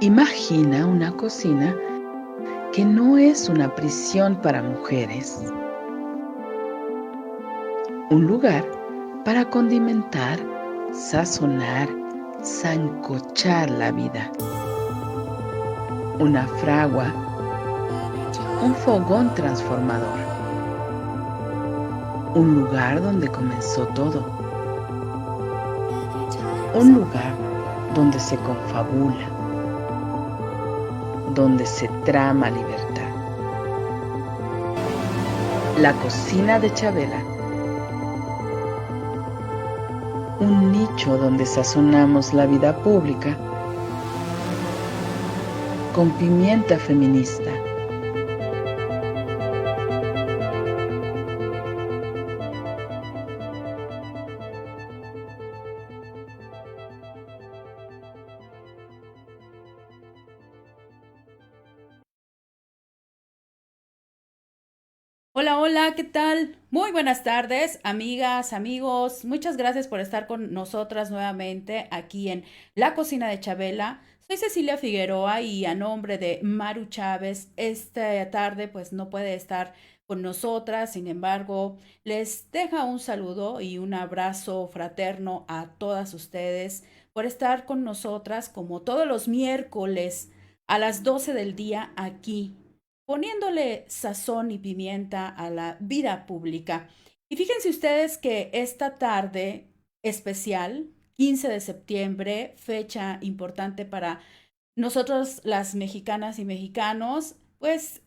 Imagina una cocina que no es una prisión para mujeres, un lugar para condimentar, sazonar, sancochar la vida. Una fragua, un fogón transformador, un lugar donde comenzó todo, un lugar donde se confabula, donde se trama libertad. La cocina de Chabela, un nicho donde sazonamos la vida pública con pimienta feminista. Hola, hola, ¿qué tal? Muy buenas tardes, amigas, amigos. Muchas gracias por estar con nosotras nuevamente aquí en La Cocina de Chabela. Soy Cecilia Figueroa y a nombre de Maru Chávez, esta tarde pues no puede estar con nosotras. Sin embargo, les deja un saludo y un abrazo fraterno a todas ustedes por estar con nosotras como todos los miércoles a las 12 del día aquí poniéndole sazón y pimienta a la vida pública. Y fíjense ustedes que esta tarde especial, 15 de septiembre, fecha importante para nosotros las mexicanas y mexicanos, pues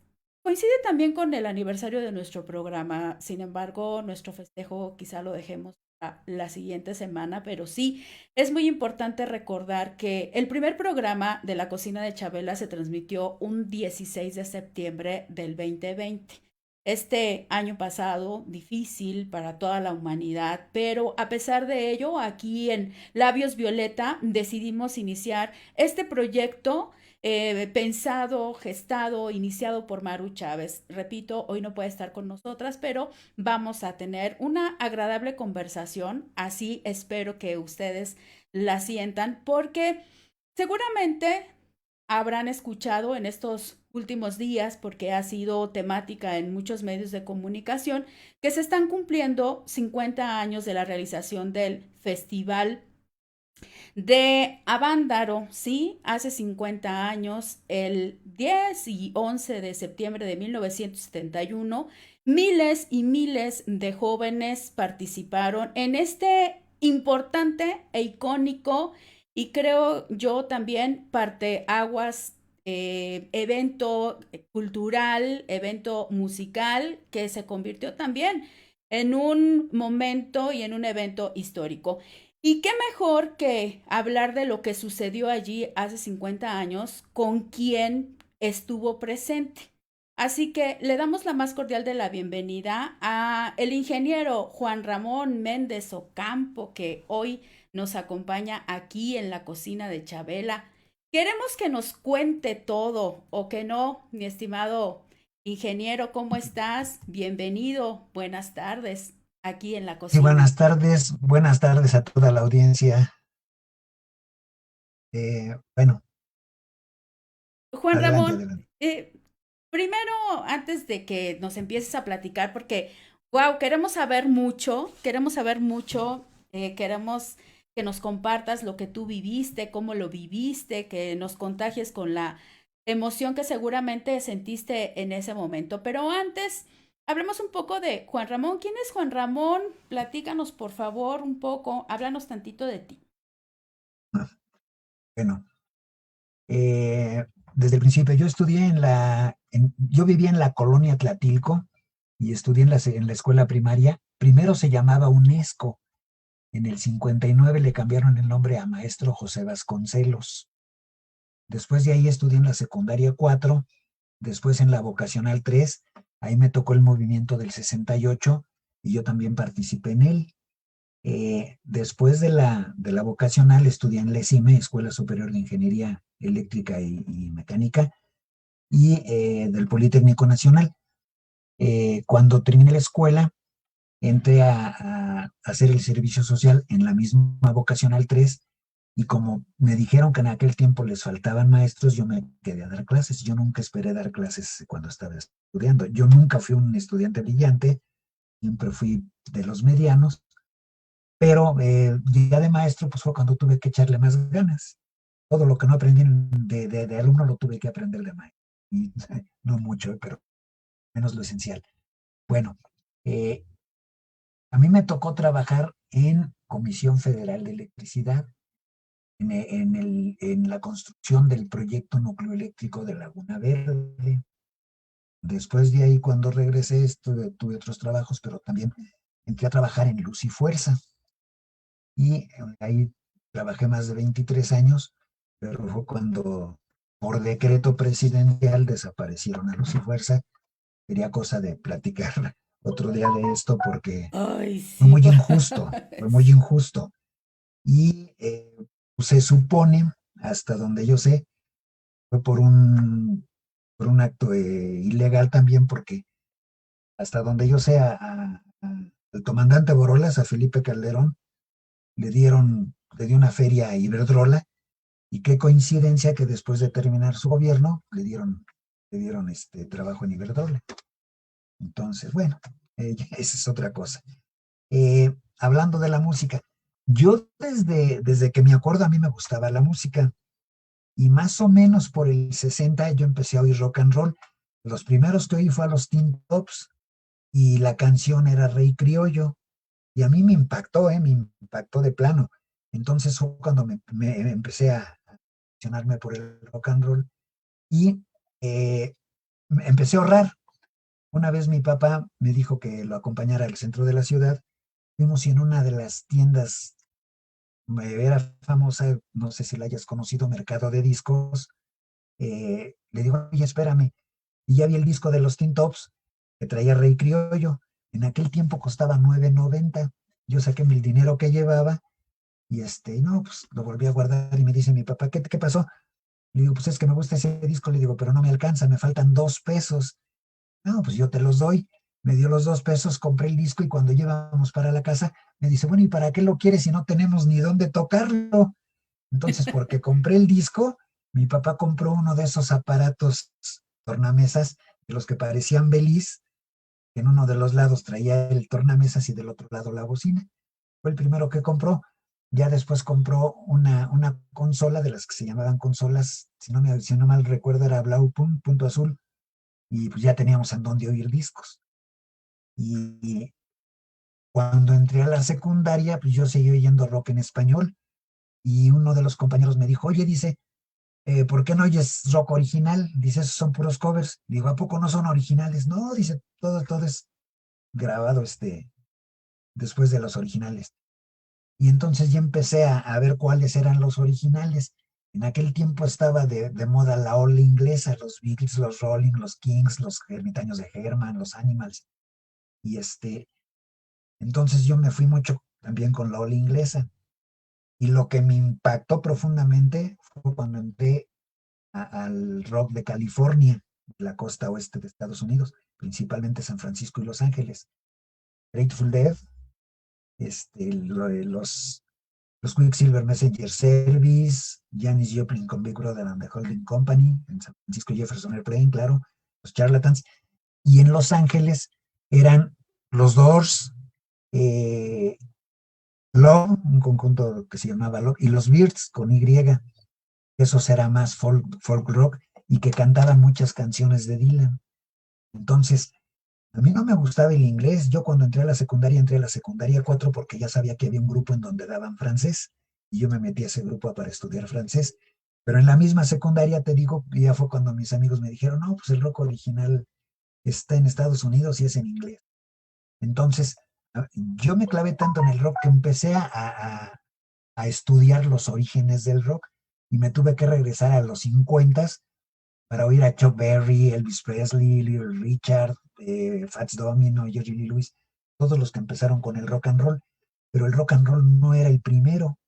coincide también con el aniversario de nuestro programa. Sin embargo, nuestro festejo quizá lo dejemos para la siguiente semana, pero sí es muy importante recordar que el primer programa de la cocina de Chabela se transmitió un 16 de septiembre del 2020. Este año pasado, difícil para toda la humanidad, pero a pesar de ello, aquí en Labios Violeta decidimos iniciar este proyecto pensado, gestado, iniciado por Maru Chávez. Repito, hoy no puede estar con nosotras, pero vamos a tener una agradable conversación. Así espero que ustedes la sientan, porque seguramente habrán escuchado en estos últimos días, porque ha sido temática en muchos medios de comunicación, que se están cumpliendo 50 años de la realización del Festival de Avándaro, ¿sí? Hace 50 años, el 10 y 11 de septiembre de 1971, miles y miles de jóvenes participaron en este importante e icónico y creo yo también parte aguas evento cultural, evento musical que se convirtió también en un momento y en un evento histórico. Y qué mejor que hablar de lo que sucedió allí hace 50 años con quien estuvo presente. Así que le damos la más cordial de la bienvenida a el ingeniero Juan Ramón Méndez Ocampo, que hoy nos acompaña aquí en la cocina de Chabela. Queremos que nos cuente todo, o que no, mi estimado ingeniero, ¿cómo estás? Bienvenido, buenas tardes, aquí en la Sí, cocina. buenas tardes a toda la audiencia. Bueno, Juan adelante, Ramón, adelante. primero, antes de que nos empieces a platicar, porque, wow, queremos saber mucho, queremos que nos compartas lo que tú viviste, cómo lo viviste, que nos contagies con la emoción que seguramente sentiste en ese momento. Pero antes, hablemos un poco de Juan Ramón. ¿Quién es Juan Ramón? Platícanos, por favor, un poco, háblanos tantito de ti. Bueno, desde el principio yo estudié yo vivía en la colonia Tlatilco y estudié en la escuela primaria. Primero se llamaba UNESCO. En el 59 le cambiaron el nombre a Maestro José Vasconcelos. Después de ahí estudié en la secundaria 4, después en la vocacional 3. Ahí me tocó el movimiento del 68 y yo también participé en él. Después de la vocacional estudié en la ESIME, Escuela Superior de Ingeniería Eléctrica y Mecánica, y del Politécnico Nacional. Cuando terminé la escuela, entré a hacer el servicio social en la misma vocacional 3 Y como me dijeron que en aquel tiempo les faltaban maestros, yo me quedé a dar clases. Yo nunca esperé dar clases cuando estaba estudiando. Yo nunca fui un estudiante brillante, siempre fui de los medianos, pero ya de maestro pues fue cuando tuve que echarle más ganas. Todo lo que no aprendí de alumno lo tuve que aprender de maestro. Y no mucho, pero menos lo esencial. Bueno, eh, a mí me tocó trabajar en Comisión Federal de Electricidad, en la construcción del proyecto nucleoeléctrico de Laguna Verde. Después de ahí, cuando regresé, tuve otros trabajos, pero también entré a trabajar en Luz y Fuerza. Y ahí trabajé más de 23 años, pero fue cuando por decreto presidencial desaparecieron a Luz y Fuerza. Sería cosa de platicar otro día de esto porque Ay, fue sí, muy injusto, fue muy injusto. Y pues se supone, hasta donde yo sé, fue por un acto ilegal también, porque hasta donde yo sé, al comandante Borolas, a Felipe Calderón, le dio una feria a Iberdrola, y qué coincidencia que después de terminar su gobierno, le dieron este trabajo en Iberdrola. Entonces, bueno, esa es otra cosa. Hablando de la música, yo desde que me acuerdo a mí me gustaba la música. Y más o menos por el 60 yo empecé a oír rock and roll. Los primeros que oí fue a los Teen Tops y la canción era Rey Criollo. Y a mí me impactó de plano. Entonces fue cuando me empecé a apasionarme por el rock and roll y empecé a ahorrar. Una vez mi papá me dijo que lo acompañara al centro de la ciudad. Fuimos y en una de las tiendas, era famosa, no sé si la hayas conocido, Mercado de Discos. Le digo, oye, espérame. Y ya vi el disco de los Teen Tops que traía Rey Criollo. En aquel tiempo costaba $9.90. Yo saqué el dinero que llevaba y no, pues lo volví a guardar y me dice mi papá, ¿qué pasó? Le digo, pues es que me gusta ese disco. Le digo, pero no me alcanza, me faltan $2. No, pues yo te los doy. Me dio los $2, compré el disco y cuando llevamos para la casa, me dice, bueno, ¿y para qué lo quieres si no tenemos ni dónde tocarlo? Entonces, porque compré el disco, mi papá compró uno de esos aparatos tornamesas, de los que parecían Beliz, que en uno de los lados traía el tornamesas y del otro lado la bocina. Fue el primero que compró. Ya después compró una consola de las que se llamaban consolas, si no mal recuerdo, era Blau Punto Azul, y pues ya teníamos en dónde oír discos. Y cuando entré a la secundaria, pues yo seguí oyendo rock en español, y uno de los compañeros me dijo, oye, dice, ¿por qué no oyes rock original? Dice, esos son puros covers. Digo, ¿a poco no son originales? No, dice, todo es grabado después de los originales. Y entonces ya empecé a ver cuáles eran los originales. En aquel tiempo estaba de moda la ola inglesa, los Beatles, los Rolling, los Kings, los Ermitaños de Herman, los Animals. Y entonces yo me fui mucho también con la ola inglesa. Y lo que me impactó profundamente fue cuando entré al rock de California, de la costa oeste de Estados Unidos, principalmente San Francisco y Los Ángeles. Grateful Dead, los Quicksilver Messenger Service, Janis Joplin con Big Brother and the Holding Company, en San Francisco Jefferson Airplane, claro, los Charlatans, y en Los Ángeles eran los Doors, Love, un conjunto que se llamaba Love, y los Beards con Y, esos era más folk rock y que cantaban muchas canciones de Dylan. Entonces, a mí no me gustaba el inglés. Yo cuando entré a la secundaria 4 porque ya sabía que había un grupo en donde daban francés y yo me metí a ese grupo para estudiar francés. Pero en la misma secundaria, te digo, ya fue cuando mis amigos me dijeron, no, pues el rock original está en Estados Unidos y es en inglés. Entonces, yo me clavé tanto en el rock que empecé a estudiar los orígenes del rock y me tuve que regresar a los 50 para oír a Chuck Berry, Elvis Presley, Little Richard, Fats Domino, Jerry Lee Lewis, todos los que empezaron con el rock and roll, pero el rock and roll no era el primero.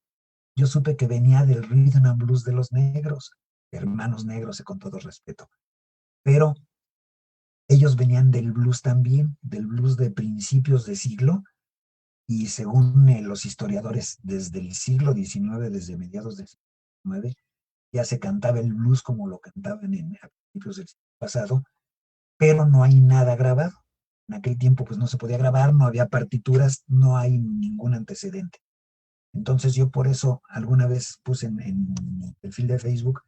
Yo supe que venía del rhythm and blues de los negros, hermanos negros, con todo respeto, pero ellos venían del blues también, del blues de principios de siglo, y según los historiadores, desde el siglo XIX, desde mediados del siglo XIX, ya se cantaba el blues como lo cantaban a principios del siglo pasado, pero no hay nada grabado. En aquel tiempo pues no se podía grabar, no había partituras, no hay ningún antecedente. Entonces yo por eso alguna vez puse en mi perfil de Facebook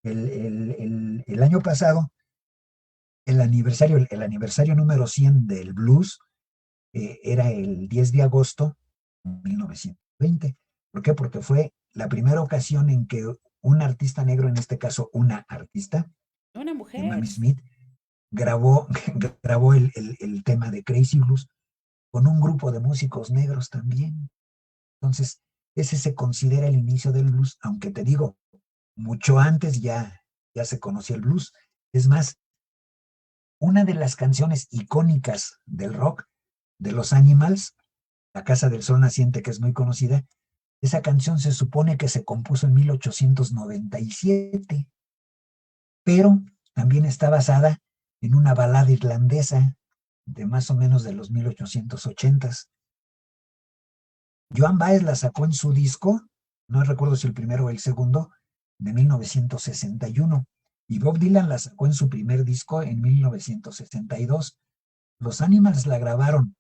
el año pasado, el aniversario número 100 del blues, era el 10 de agosto de 1920. ¿Por qué? Porque fue la primera ocasión en que un artista negro, en este caso una artista, Una Mamie mujer. Smith, grabó, grabó el tema de Crazy Blues con un grupo de músicos negros también. Entonces, ese se considera el inicio del blues, aunque te digo, mucho antes ya se conocía el blues. Es más, una de las canciones icónicas del rock de los Animals, La Casa del Sol Naciente, que es muy conocida, esa canción se supone que se compuso en 1897, pero también está basada en una balada irlandesa de más o menos de los 1880s. Joan Baez la sacó en su disco, no recuerdo si el primero o el segundo, de 1961, y Bob Dylan la sacó en su primer disco en 1962. Los Animals la grabaron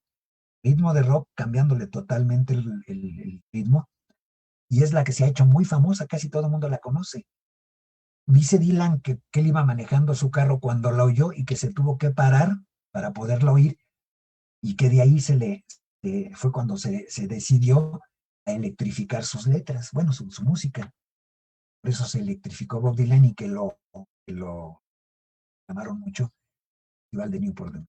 ritmo de rock, cambiándole totalmente el ritmo, y es la que se ha hecho muy famosa, casi todo el mundo la conoce. Dice Dylan que él iba manejando su carro cuando la oyó y que se tuvo que parar para poderla oír, y que de ahí fue cuando se decidió a electrificar sus letras, bueno, su música. Por eso se electrificó Bob Dylan y que lo llamaron mucho Festival de Newport de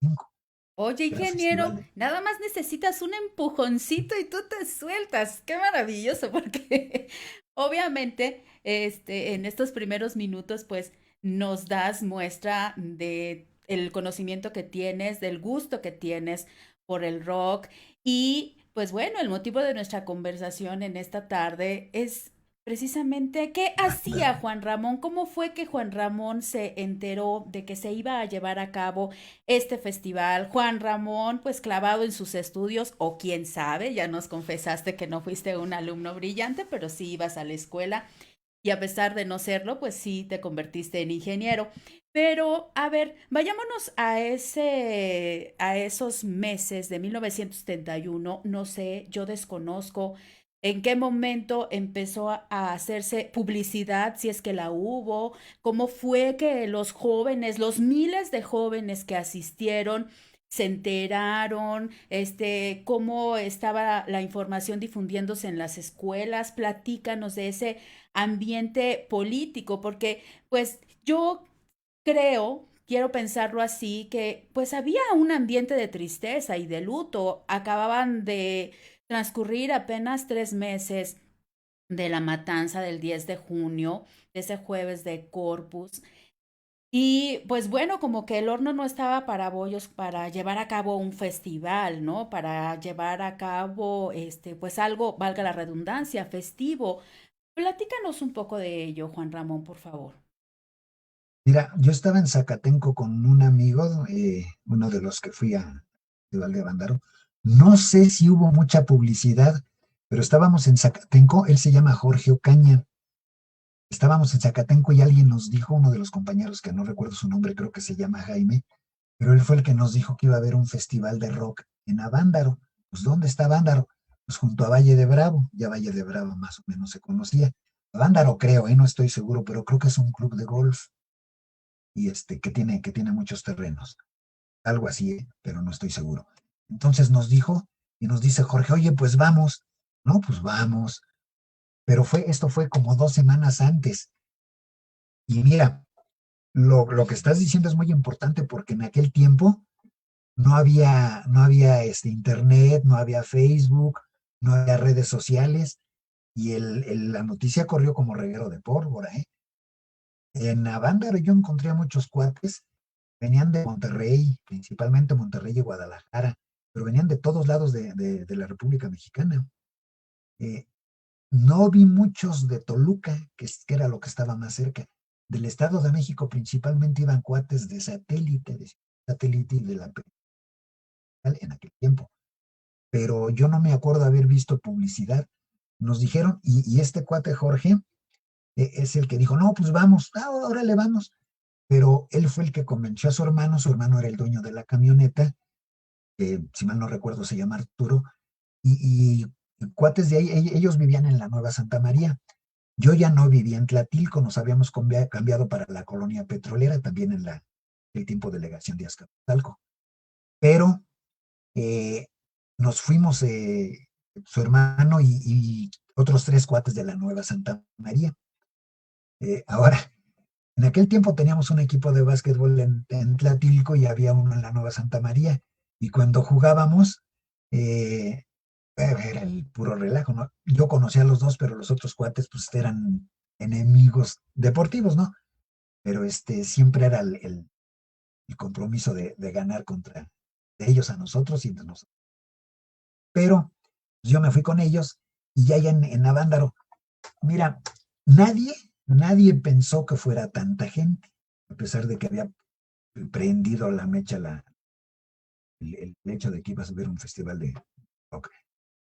5, Oye, que era ingeniero, festival de... nada más necesitas un empujoncito y tú te sueltas. Qué maravilloso, porque obviamente, en estos primeros minutos, pues nos das muestra de el conocimiento que tienes, del gusto que tienes por el rock y, pues bueno, el motivo de nuestra conversación en esta tarde es precisamente qué hacía Juan Ramón, cómo fue que Juan Ramón se enteró de que se iba a llevar a cabo este festival. Juan Ramón, pues clavado en sus estudios, o quién sabe, ya nos confesaste que no fuiste un alumno brillante, pero sí ibas a la escuela y a pesar de no serlo, pues sí te convertiste en ingeniero. Pero, a ver, vayámonos a esos meses de 1971. No sé, yo desconozco en qué momento empezó a hacerse publicidad, si es que la hubo, cómo fue que los jóvenes, los miles de jóvenes que asistieron, se enteraron, cómo estaba la información difundiéndose en las escuelas. Platícanos de ese ambiente político, porque pues yo creo, quiero pensarlo así, que pues había un ambiente de tristeza y de luto. Acababan de transcurrir apenas 3 meses de la matanza del 10 de junio, de ese jueves de Corpus. Y pues bueno, como que el horno no estaba para bollos para llevar a cabo un festival, ¿no? Para llevar a cabo, pues algo, valga la redundancia, festivo. Platícanos un poco de ello, Juan Ramón, por favor. Mira, yo estaba en Zacatenco con un amigo, uno de los que fui a Festival de Bandaro. No sé si hubo mucha publicidad, pero estábamos en Zacatenco, él se llama Jorge Ocaña. Estábamos en Zacatenco y alguien nos dijo, uno de los compañeros, que no recuerdo su nombre, creo que se llama Jaime, pero él fue el que nos dijo que iba a haber un festival de rock en Avándaro. Pues, ¿dónde está Avándaro? Pues junto a Valle de Bravo, ya Valle de Bravo más o menos se conocía. Avándaro creo, no estoy seguro, pero creo que es un club de golf y que tiene muchos terrenos. Algo así, pero no estoy seguro. Entonces nos dijo y nos dice Jorge, oye, pues vamos. No, pues vamos. Pero esto fue como 2 semanas antes. Y mira, lo que estás diciendo es muy importante porque en aquel tiempo no había internet, no había Facebook, no había redes sociales y la noticia corrió como reguero de pólvora, ¿eh? En Avándaro yo encontré a muchos cuates, venían de Monterrey, principalmente Monterrey y Guadalajara, pero venían de todos lados de la República Mexicana. Eh, no vi muchos de Toluca, que era lo que estaba más cerca. Del Estado de México principalmente iban cuates de satélite y de la en aquel tiempo, pero yo no me acuerdo haber visto publicidad. Nos dijeron, y este cuate Jorge es el que dijo, no, pues vamos, órale, vamos. Pero él fue el que convenció a su hermano era el dueño de la camioneta, que si mal no recuerdo se llama Arturo, y cuates de ahí, ellos vivían en la Nueva Santa María. Yo ya no vivía en Tlatilco, nos habíamos cambiado para la colonia petrolera, también en el tiempo delegación de Azcapotzalco. Pero nos fuimos su hermano y otros 3 cuates de la Nueva Santa María. Ahora, en aquel tiempo teníamos un equipo de básquetbol en Tlatilco y había uno en la Nueva Santa María. Y cuando jugábamos, era el puro relajo, ¿no? Yo conocía a los dos, pero los otros cuates pues eran enemigos deportivos, ¿no? Pero siempre era el compromiso de ganar contra de ellos a nosotros y de nosotros. Pero yo me fui con ellos y ya en Avándaro, mira, nadie pensó que fuera tanta gente, a pesar de que había prendido la mecha el hecho de que ibas a ver un festival de rock.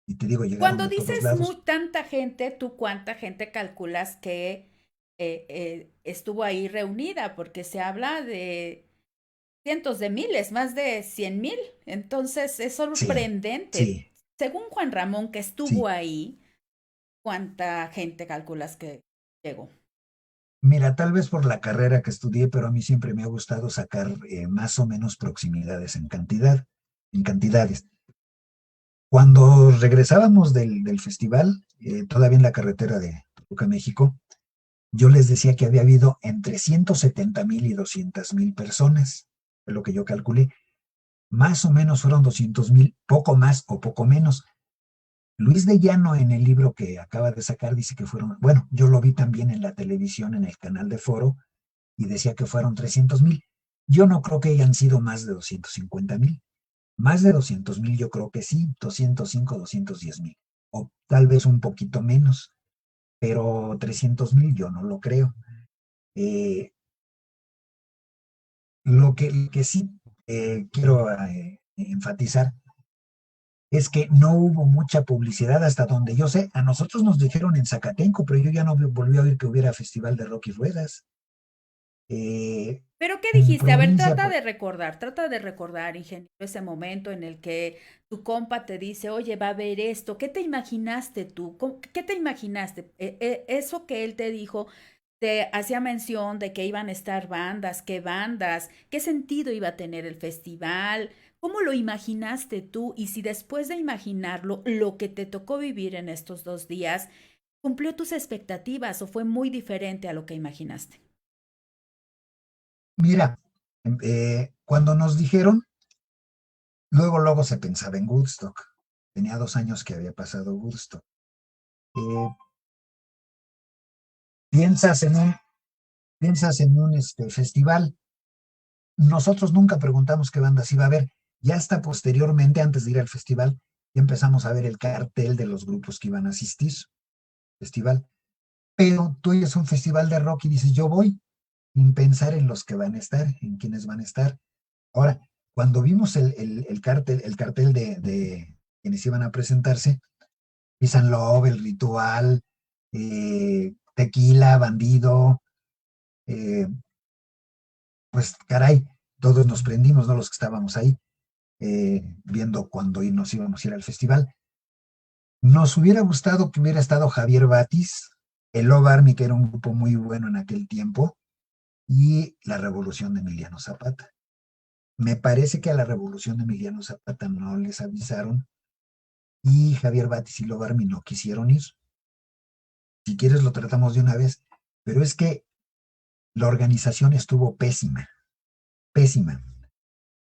Y te digo, llegaron Cuando de todos dices lados. tanta gente, ¿tú cuánta gente calculas que estuvo ahí reunida? Porque se habla de cientos de miles, más de 100,000. Entonces es Sí, sorprendente. sí, Según Juan Ramón, que estuvo sí. ahí, ¿cuánta gente calculas que llegó? Mira, tal vez por la carrera que estudié, pero a mí siempre me ha gustado sacar más o menos proximidades en cantidades. Cuando regresábamos del festival, todavía en la carretera de Toluca, México, yo les decía que había habido entre 170,000 y 200,000 personas, fue lo que yo calculé. Más o menos fueron 200,000, poco más o poco menos. Luis de Llano en el libro que acaba de sacar dice que fueron, bueno, yo lo vi también en la televisión, en el canal de Foro, y decía que fueron 300,000. Yo no creo que hayan sido más de 250,000. Más de 200,000 yo creo que sí, 205, 210,000. O tal vez un poquito menos, pero 300,000 yo no lo creo. Eh, lo que sí quiero enfatizar es que no hubo mucha publicidad hasta donde yo sé. A nosotros nos dijeron en Zacatenco, pero yo ya no volví a oír que hubiera festival de rock y ruedas. Eh, ¿Pero qué en dijiste? A ver, provincia, pues, trata de recordar, ingeniero, ese momento en el que tu compa te dice, oye, va a haber esto. ¿Qué te imaginaste tú? ¿Qué te imaginaste? Eso que él te dijo, te hacía mención de que iban a estar bandas, qué sentido iba a tener el festival, cómo lo imaginaste tú y si después de imaginarlo, lo que te tocó vivir en estos 2 días, cumplió tus expectativas o fue muy diferente a lo que imaginaste. mira, cuando nos dijeron, luego se pensaba en Woodstock. Tenía 2 años que había pasado Woodstock. Eh, piensas en un, piensas en un festival. Nosotros nunca preguntamos qué bandas iba a haber. Ya hasta posteriormente, antes de ir al festival, ya empezamos a ver el cartel de los grupos que iban a asistir al festival. Pero tú oyes un festival de rock y dices, yo voy, sin pensar en los que van a estar, en quiénes van a estar. Ahora, cuando vimos el cartel de quienes iban a presentarse, Peace and Love, El Ritual, Tequila, Bandido, eh, pues caray, todos nos prendimos, ¿no? Los que estábamos ahí, viendo cuando nos íbamos a ir al festival. Nos hubiera gustado que hubiera estado Javier Batis, el Love Army, que era un grupo muy bueno en aquel tiempo, y la Revolución de Emiliano Zapata. Me parece que a la Revolución de Emiliano Zapata no les avisaron y Javier Batis y Love Army no quisieron ir. Si quieres lo tratamos de una vez, pero es que la organización estuvo pésima, pésima.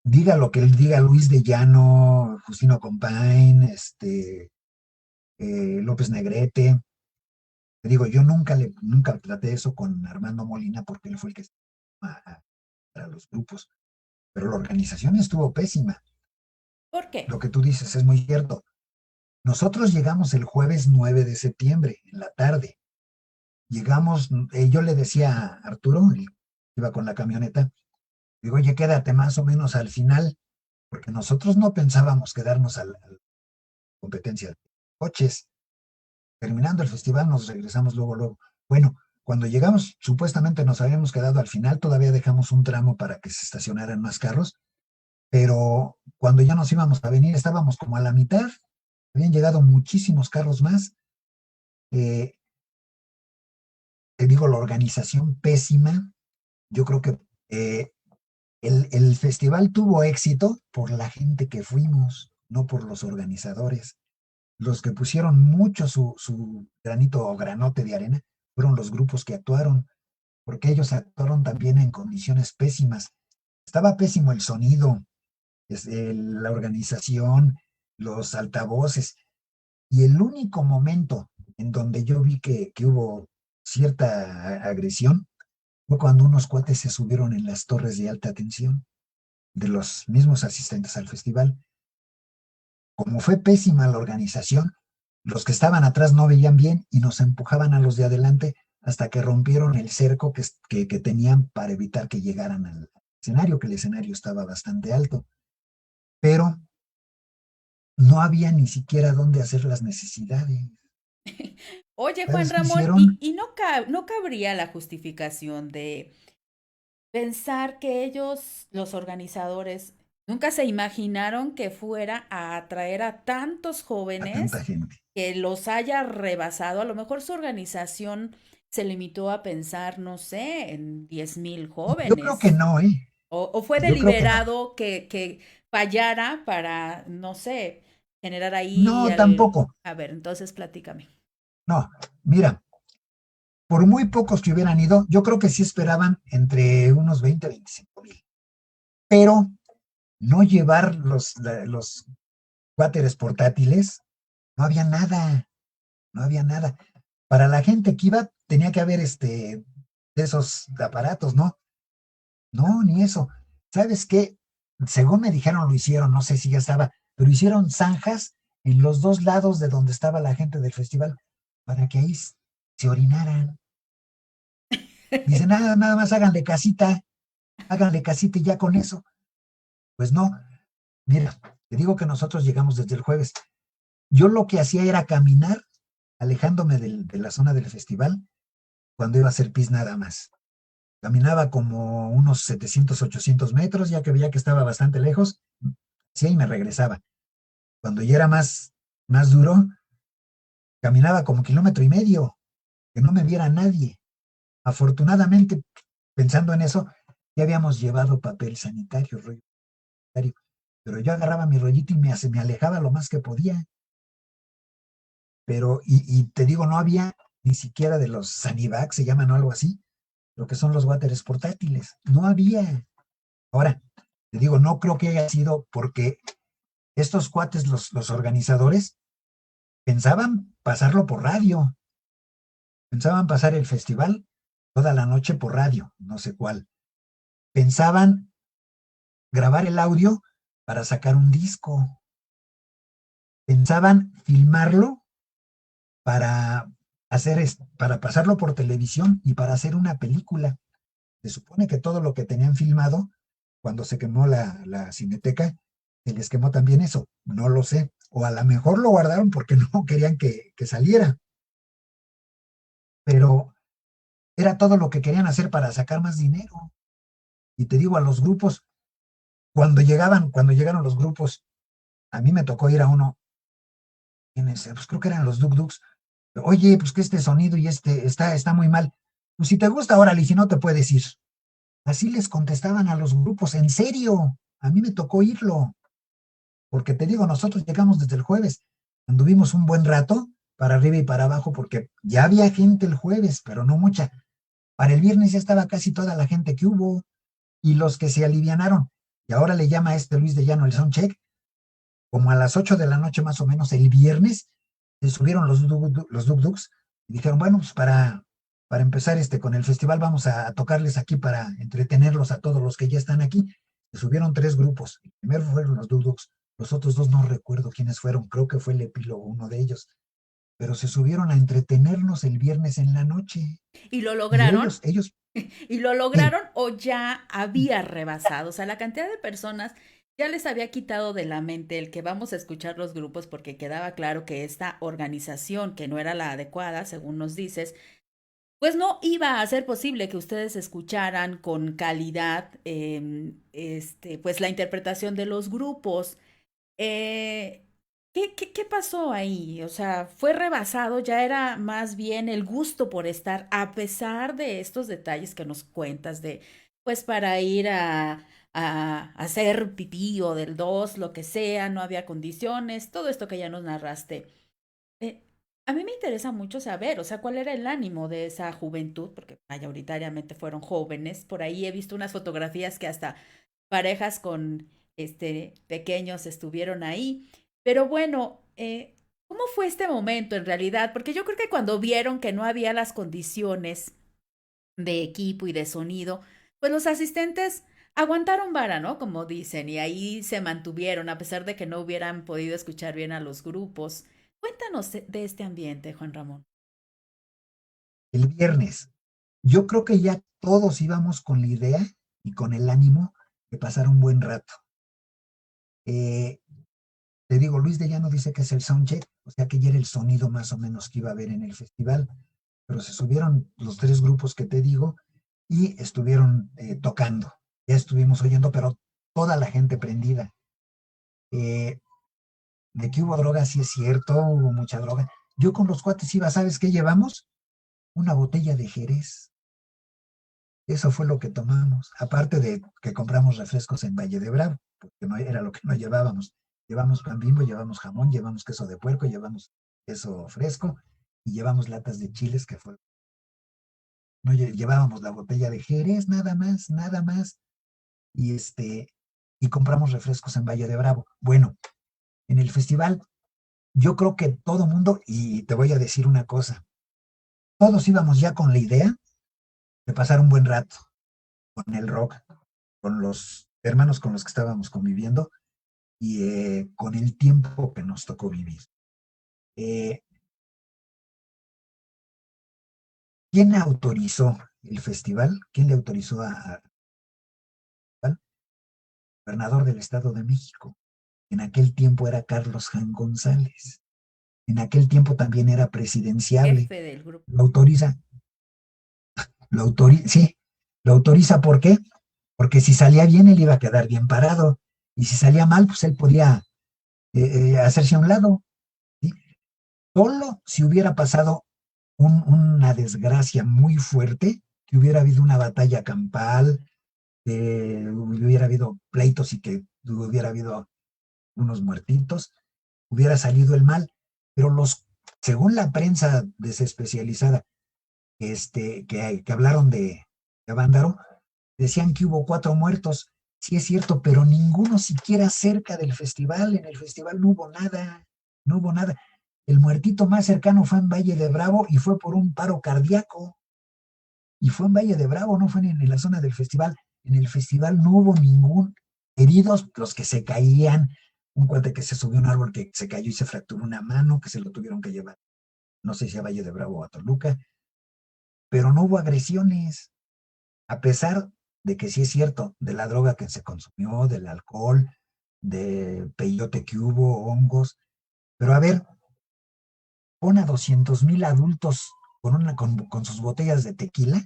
Diga lo que él diga Luis de Llano, Justino Compain, López Negrete. Te digo, yo nunca traté eso con Armando Molina porque él fue el que para los grupos, pero la organización estuvo pésima. ¿Por qué? Lo que tú dices es muy cierto. Nosotros llegamos el jueves 9 de septiembre, en la tarde. Llegamos, yo le decía a Arturo, iba con la camioneta, digo, oye, quédate más o menos al final. porque nosotros no pensábamos quedarnos a la competencia de coches. Terminando el festival nos regresamos luego, luego. Bueno, cuando llegamos, supuestamente nos habíamos quedado al final, todavía dejamos un tramo para que se estacionaran más carros, pero cuando ya nos íbamos a venir, estábamos como a la mitad, habían llegado muchísimos carros más. Eh, Te digo, la organización pésima. Yo creo que el festival tuvo éxito por la gente que fuimos, no por los organizadores. Los que pusieron mucho su granito o granote de arena fueron los grupos que actuaron, porque ellos actuaron también en condiciones pésimas. Estaba pésimo el sonido, la organización, los altavoces, y el único momento en donde yo vi que hubo cierta agresión fue cuando unos cuates se subieron en las torres de alta tensión de los mismos asistentes al festival. Como fue pésima la organización, los que estaban atrás no veían bien y nos empujaban a los de adelante hasta que rompieron el cerco que tenían para evitar que llegaran al escenario, que el escenario estaba bastante alto. Pero no había ni siquiera dónde hacer las necesidades. Oye, Juan ¿Sabes qué Ramón, hicieron? y no cabría la justificación de pensar que ellos, los organizadores, nunca se imaginaron que fuera a atraer a tantos A tanta jóvenes gente. que los haya rebasado. A lo mejor su organización se limitó a pensar, no sé, en 10,000 Yo creo que jóvenes. no, ¿eh? O fue Yo creo que no. deliberado que fallara para, no sé, generar ahí No, el... tampoco. A ver, entonces platícame. No, mira, por muy pocos que hubieran ido, yo creo que sí esperaban entre unos 20 25 mil. Pero no llevar los váteres portátiles, no había nada, no había nada. Para la gente que iba, tenía que haber de esos aparatos, ¿no? No, ni eso. ¿Sabes qué? Según me dijeron, lo hicieron, no sé si ya estaba, pero hicieron zanjas en los dos lados de donde estaba la gente del festival para que ahí se orinaran. Dicen, nada más háganle casita y ya con eso. Pues no, mira, te digo que nosotros llegamos desde el jueves. Yo lo que hacía era caminar, alejándome de la zona del festival, cuando iba a hacer pis nada más. Caminaba como unos 700, 800 metros, ya que veía que estaba bastante lejos, sí, y me regresaba. Cuando ya era más duro, caminaba como kilómetro y medio, que no me viera nadie. Afortunadamente, pensando en eso, ya habíamos llevado papel sanitario, rollo sanitario, pero yo agarraba mi rollito y me alejaba lo más que podía. Pero, y te digo, no había ni siquiera de los Sanivac, se llaman o algo así, lo que son los váteres portátiles. No había. Ahora, te digo, no creo que haya sido porque estos cuates, los organizadores, pensaban pasarlo por radio, pensaban pasar el festival toda la noche por radio, no sé cuál. Pensaban grabar el audio para sacar un disco. Pensaban filmarlo para para pasarlo por televisión y para hacer una película. Se supone que todo lo que tenían filmado, cuando se quemó la Cineteca, se les quemó también eso. No lo sé. O a lo mejor lo guardaron porque no querían que saliera. Pero era todo lo que querían hacer para sacar más dinero. Y te digo, a los grupos, cuando llegaron los grupos, a mí me tocó ir a uno, pues creo que eran los Duk Duks. Oye, pues que este sonido y está muy mal. Pues si te gusta, órale, y si no te puedes ir. Así les contestaban a los grupos, en serio. A mí me tocó irlo, porque te digo, nosotros llegamos desde el jueves, anduvimos un buen rato para arriba y para abajo, porque ya había gente el jueves, pero no mucha. Para el viernes ya estaba casi toda la gente que hubo, y los que se alivianaron, y ahora le llama a este Luis de Llano el soundcheck, como a las 8 de la noche más o menos el viernes, se subieron los Duk Duks y dijeron, bueno, pues para empezar con el festival vamos a tocarles aquí para entretenerlos a todos los que ya están aquí. Se subieron tres grupos. El primero fueron los Duk Duks, los otros dos no recuerdo quiénes fueron, creo que fue el epílogo uno de ellos, pero se subieron a entretenernos el viernes en la noche. ¿Y lo Y lograron? ellos, ¿Y lo ¿qué? lograron o ya había rebasado? O sea, la cantidad de personas Ya les había quitado de la mente el que vamos a escuchar los grupos porque quedaba claro que esta organización, que no era la adecuada, según nos dices, pues no iba a ser posible que ustedes escucharan con calidad, pues la interpretación de los grupos. Eh, ¿qué pasó ahí? O sea, fue rebasado, ya era más bien el gusto por estar, a pesar de estos detalles que nos cuentas de, pues para ir a hacer pipí o del dos, lo que sea, no había condiciones, todo esto que ya nos narraste. Eh, a mí me interesa mucho saber, o sea, cuál era el ánimo de esa juventud, porque mayoritariamente fueron jóvenes. Por ahí he visto unas fotografías que hasta parejas con pequeños estuvieron ahí. Pero bueno, ¿cómo fue este momento en realidad? Porque yo creo que cuando vieron que no había las condiciones de equipo y de sonido, pues los asistentes aguantaron vara, ¿no? Como dicen, y ahí se mantuvieron a pesar de que no hubieran podido escuchar bien a los grupos. Cuéntanos de este ambiente, Juan Ramón. El viernes, yo creo que ya todos íbamos con la idea y con el ánimo de pasar un buen rato. Eh, Te digo, Luis de Llano dice que es el soundcheck, o sea que ya era el sonido más o menos que iba a haber en el festival, pero se subieron los tres grupos que te digo y estuvieron tocando. Ya estuvimos oyendo, pero toda la gente prendida. Eh, de que hubo droga, sí es cierto, hubo mucha droga. Yo con los cuates iba, ¿sabes qué llevamos? Una botella de Jerez. Eso fue lo que tomamos. Aparte de que compramos refrescos en Valle de Bravo, porque no era lo que no llevábamos. Llevamos pan Bimbo, llevamos jamón, llevamos queso de puerco, llevamos queso fresco y llevamos latas de chiles que fue. No llevábamos la botella de Jerez, nada más, nada más. Y y compramos refrescos en Valle de Bravo. Bueno, en el festival, yo creo que todo mundo, y te voy a decir una cosa, todos íbamos ya con la idea de pasar un buen rato con el rock, con los hermanos con los que estábamos conviviendo y con el tiempo que nos tocó vivir. Eh, ¿Quién autorizó el festival? ¿Quién le autorizó al gobernador del Estado de México? En aquel tiempo era Carlos Jan González. En aquel tiempo también era presidenciable. Jefe del grupo. Lo autoriza, sí, lo autoriza ¿por qué? Porque si salía bien, él iba a quedar bien parado. Y si salía mal, pues él podía hacerse a un lado. ¿Sí? Solo si hubiera pasado una desgracia muy fuerte, que hubiera habido una batalla campal, que hubiera habido pleitos y que hubiera habido unos muertitos, hubiera salido el mal. Pero según la prensa desespecializada, que hablaron de Avándaro, decían que hubo 4 muertos. Sí es cierto, pero ninguno siquiera cerca del festival. En el festival no hubo nada, no hubo nada. El muertito más cercano fue en Valle de Bravo y fue por un paro cardíaco. Y fue en Valle de Bravo, no fue ni en la zona del festival. En el festival no hubo ningún heridos, los que se caían, un cuate que se subió a un árbol que se cayó y se fracturó una mano, que se lo tuvieron que llevar, no sé si a Valle de Bravo o a Toluca, pero no hubo agresiones, a pesar de que sí es cierto, de la droga que se consumió, del alcohol, de peyote que hubo, hongos, pero a ver, pon a 200,000 adultos con sus botellas de tequila,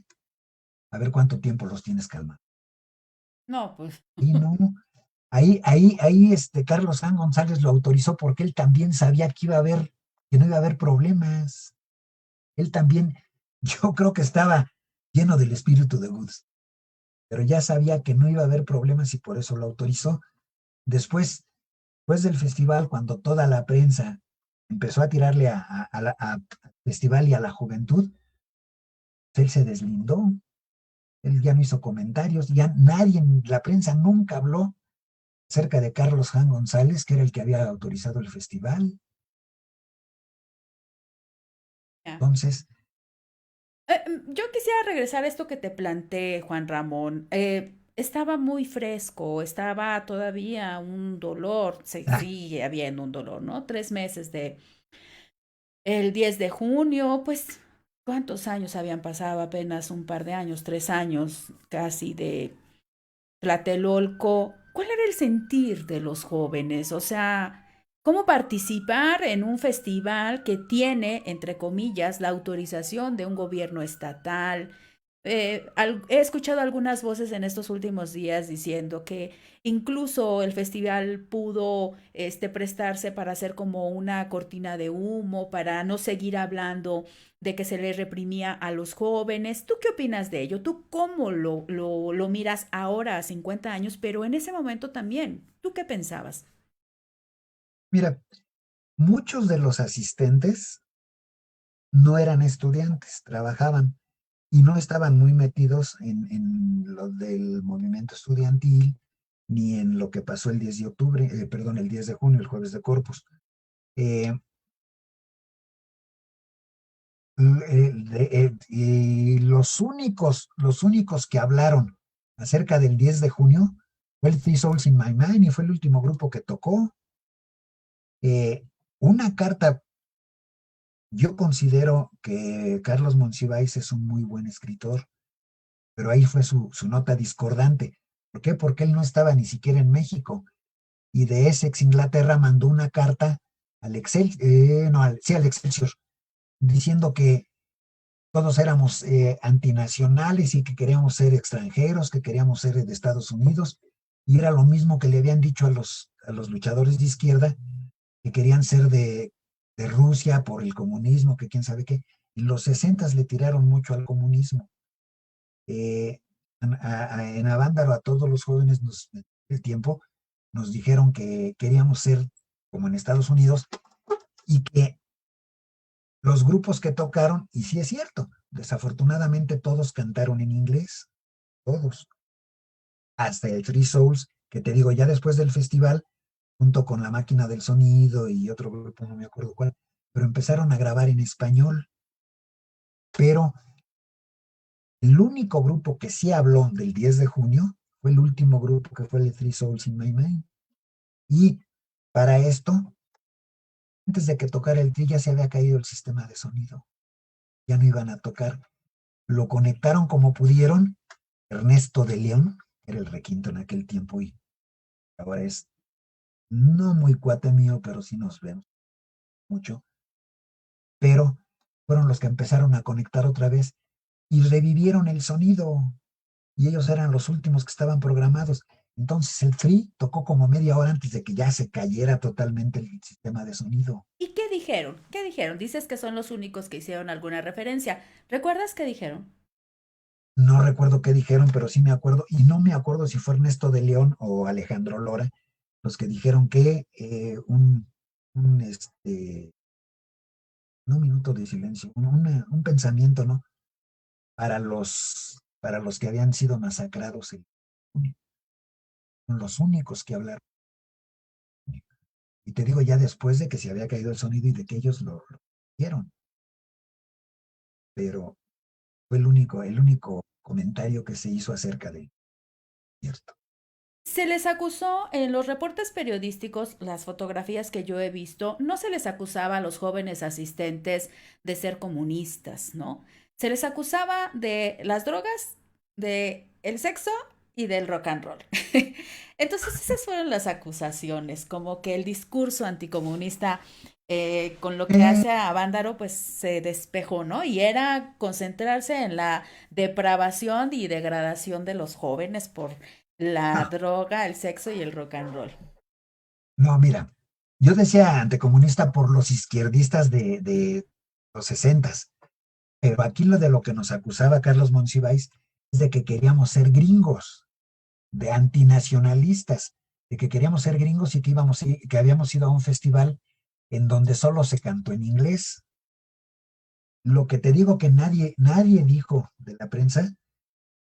a ver cuánto tiempo los tienes calmados. No, pues. Y no, Carlos San González lo autorizó porque él también sabía que no iba a haber problemas. Él también, yo creo que estaba lleno del espíritu de Woods, pero ya sabía que no iba a haber problemas y por eso lo autorizó. Después del festival, cuando toda la prensa empezó a tirarle al festival y a la juventud, él se deslindó, él ya no hizo comentarios, ya nadie, la prensa nunca habló acerca de Carlos Jan González, que era el que había autorizado el festival. Ya. Entonces, Yo quisiera regresar a esto que te planteé, Juan Ramón. Estaba muy fresco, estaba todavía un dolor, ah, sigue habiendo un dolor, ¿no? 3 meses de el 10 de junio, pues, ¿cuántos años habían pasado? Apenas un par de años, 3 años casi de Tlatelolco. ¿cuál era el sentir de los jóvenes? O sea, ¿cómo participar en un festival que tiene, entre comillas, la autorización de un gobierno estatal? He escuchado algunas voces en estos últimos días diciendo que incluso el festival pudo prestarse para hacer como una cortina de humo, para no seguir hablando de que se le reprimía a los jóvenes. ¿Tú qué opinas de ello? ¿Tú cómo lo miras ahora a 50 años, pero en ese momento también? ¿Tú qué pensabas? Mira, muchos de los asistentes no eran estudiantes, trabajaban y no estaban muy metidos en lo del movimiento estudiantil ni en lo que pasó el 10 de octubre, perdón, el 10 de junio, el jueves de Corpus. Eh, y los únicos que hablaron acerca del 10 de junio fue el Three Souls in My Mind y fue el último grupo que tocó. Eh, una carta, yo considero que Carlos Monsiváis es un muy buen escritor, pero ahí fue su nota discordante. ¿Por qué? Porque él no estaba ni siquiera en México y de Essex, Inglaterra, mandó una carta al no, sí, al Excelsior, diciendo que todos éramos antinacionales y que queríamos ser extranjeros, que queríamos ser de Estados Unidos, y era lo mismo que le habían dicho a los luchadores de izquierda, que querían ser de Rusia por el comunismo, que quién sabe qué. En los 60 le tiraron mucho al comunismo. En Avándaro a todos los jóvenes del tiempo nos dijeron que queríamos ser como en Estados Unidos y que los grupos que tocaron, y sí es cierto, desafortunadamente todos cantaron en inglés, todos, hasta el Three Souls, que te digo, ya después del festival, junto con La Máquina del Sonido y otro grupo, no me acuerdo cuál, pero empezaron a grabar en español, pero el único grupo que sí habló del 10 de junio fue el último grupo que fue el Three Souls in My Mind. Y para esto, antes de que tocara el tri, ya se había caído el sistema de sonido. Ya no iban a tocar. Lo conectaron como pudieron. Ernesto de León, que era el requinto en aquel tiempo y ahora es no muy cuate mío, pero sí nos vemos mucho. Pero fueron los que empezaron a conectar otra vez y revivieron el sonido. Y ellos eran los últimos que estaban programados. Entonces el Tri tocó como media hora antes de que ya se cayera totalmente el sistema de sonido. ¿Y qué dijeron? ¿Qué dijeron? Dices que son los únicos que hicieron alguna referencia. ¿Recuerdas qué dijeron? No recuerdo qué dijeron, pero sí me acuerdo, y no me acuerdo si fue Ernesto de León o Alejandro Lora, los que dijeron que un, no un minuto de silencio, un pensamiento, ¿no? Para los que habían sido masacrados, son los únicos que hablaron. Y te digo ya después de que se había caído el sonido y de que ellos lo vieron, pero fue el único comentario que se hizo acerca de cierto. Se les acusó en los reportes periodísticos, las fotografías que yo he visto, no se les acusaba a los jóvenes asistentes de ser comunistas, ¿no? Se les acusaba de las drogas, de el sexo y del rock and roll. Entonces esas fueron las acusaciones, como que el discurso anticomunista con lo que Eh, hace a Vándaro pues se despejó, ¿no? Y era concentrarse en la depravación y degradación de los jóvenes por la no, droga, el sexo y el rock and roll. no, mira, yo decía anticomunista por los izquierdistas de los 60, pero aquí lo que nos acusaba Carlos Monsiváis es de que queríamos ser gringos, de antinacionalistas, de que queríamos ser gringos y que habíamos ido a un festival en donde solo se cantó en inglés. Lo que te digo que nadie dijo de la prensa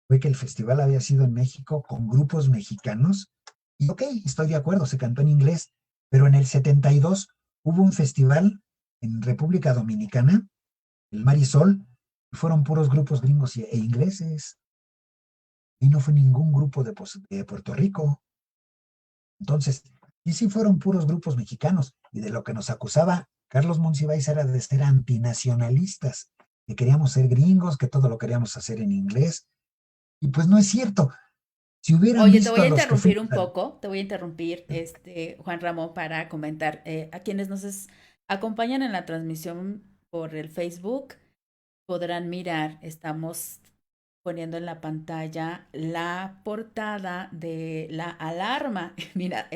fue que el festival había sido en México con grupos mexicanos. Y ok, estoy de acuerdo, se cantó en inglés, pero en el 72 hubo un festival en República Dominicana, el Marisol, y fueron puros grupos gringos e ingleses. Y no fue ningún grupo de Puerto Rico. Entonces, y sí fueron puros grupos mexicanos. Y de lo que nos acusaba Carlos Monsiváis era de ser antinacionalistas, que queríamos ser gringos, que todo lo queríamos hacer en inglés. Y pues no es cierto. Si hubieran Oye, te visto voy a a los que interrumpir fuimos un poco, te voy a interrumpir, Juan Ramón, para comentar a quienes acompañan en la transmisión por el Facebook, podrán mirar, estamos poniendo en la pantalla la portada de la alarma. Mira,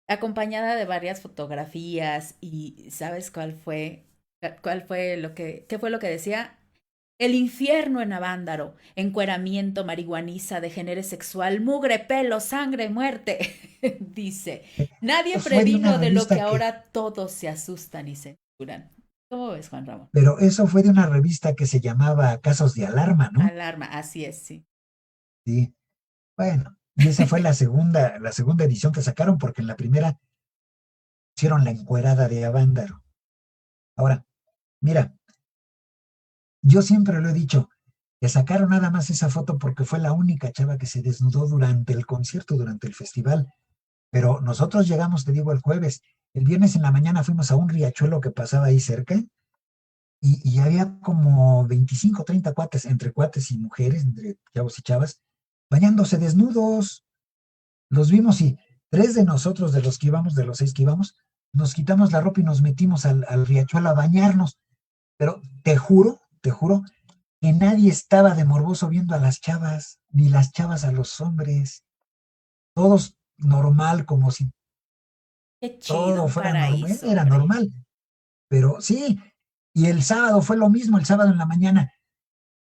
acompañada de varias fotografías y ¿sabes cuál fue qué fue lo que decía? El infierno en Avándaro, encueramiento, marihuaniza, degenere sexual, mugre, pelo, sangre, muerte. Dice, nadie fue de una previno de lo que revista que, ahora todos se asustan y se curan. ¿Cómo ves, Juan Ramón? pero eso fue de una revista que se llamaba Casos de Alarma, ¿no? Alarma, así es, sí. Sí. Bueno, y esa fue la segunda edición que sacaron, porque en la primera hicieron la encuerada de Avándaro. Ahora, mira, yo siempre lo he dicho, que sacaron nada más esa foto porque fue la única chava que se desnudó durante el concierto, durante el festival. Pero nosotros llegamos, te digo, el jueves. El viernes en la mañana fuimos a un riachuelo que pasaba ahí cerca y había como 25, 30 cuates, entre cuates y mujeres, entre chavos y chavas, bañándose desnudos. Los vimos y tres de nosotros, de los que íbamos, de los seis que íbamos, nos quitamos la ropa y nos metimos al riachuelo a bañarnos. Pero te juro, que nadie estaba de morboso viendo a las chavas, ni las chavas a los hombres. Todos normal, como si Qué chido, todo un fuera normal, paraíso, era hombre. normal. Pero sí, y el sábado fue lo mismo, el sábado en la mañana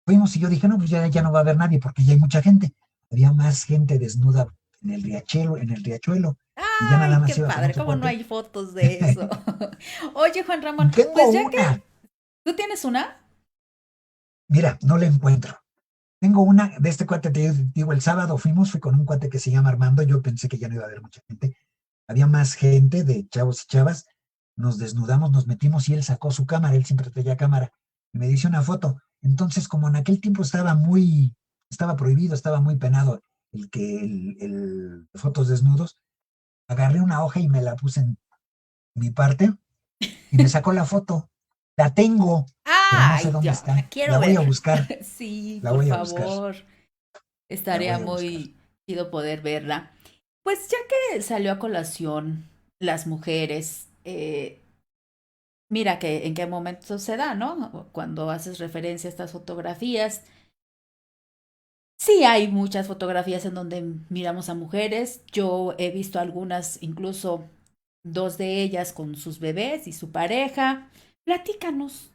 fuimos y yo dije, no, pues ya no va a haber nadie porque ya hay mucha gente. Había más gente desnuda en el riachuelo, y ya nada Ay, qué más iba con padre, otro ¿cómo no cuate. hay fotos de eso? Oye, Juan Ramón, Tengo pues ya que una, tú tienes una, mira, no la encuentro. Tengo una de este cuate, te digo, el sábado fui con un cuate que se llama Armando, yo pensé que ya no iba a haber mucha gente. Había más gente de chavos y chavas, nos desnudamos, nos metimos y él sacó su cámara, él siempre traía cámara, y me dice una foto. Entonces, como en aquel tiempo estaba prohibido, estaba muy penado el fotos desnudos, agarré una hoja y me la puse en mi parte y me sacó la foto. La tengo, pero no sé ay, dónde yo está. la quiero La voy ver. a buscar, Sí, la por voy a buscar, favor, la estaría voy a buscar. muy chido poder verla. Pues ya que salió a colación las mujeres, mira que en qué momento se da, ¿no? Cuando haces referencia a estas fotografías. Sí, hay muchas fotografías en donde miramos a mujeres. Yo he visto algunas, incluso dos de ellas con sus bebés y su pareja. Platícanos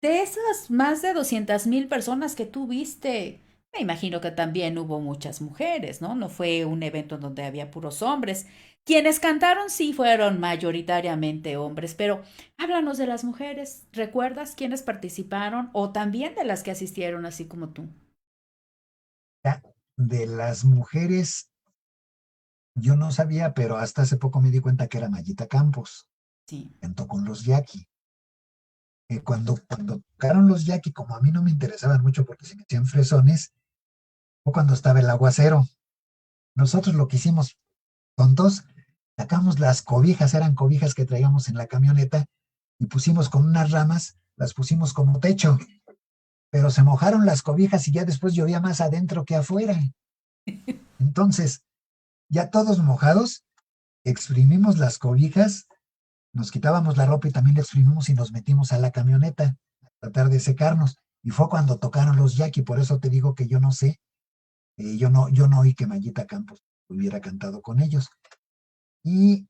de esas más de 200,000 personas que tú viste. Me imagino que también hubo muchas mujeres, ¿no? No fue un evento en donde había puros hombres. Quienes cantaron sí fueron mayoritariamente hombres, pero háblanos de las mujeres. ¿Recuerdas quiénes participaron o también de las que asistieron así como tú? Ya, de las mujeres, yo no sabía, pero hasta hace poco me di cuenta que era Mayita Campos, Sí. cantó con los Jackie. Cuando tocaron los Jackie, como a mí no me interesaban mucho porque se me hacían fresones, fue cuando estaba el aguacero. Nosotros lo que hicimos, tontos, sacamos las cobijas, eran cobijas que traíamos en la camioneta, y pusimos con unas ramas, las pusimos como techo, pero se mojaron las cobijas y ya después llovía más adentro que afuera. Entonces, ya todos mojados, exprimimos las cobijas, nos quitábamos la ropa y también la exprimimos y nos metimos a la camioneta a tratar de secarnos. Y fue cuando tocaron los Jackie, por eso te digo que yo no sé, yo no oí que Mayita Campos hubiera cantado con ellos. Y,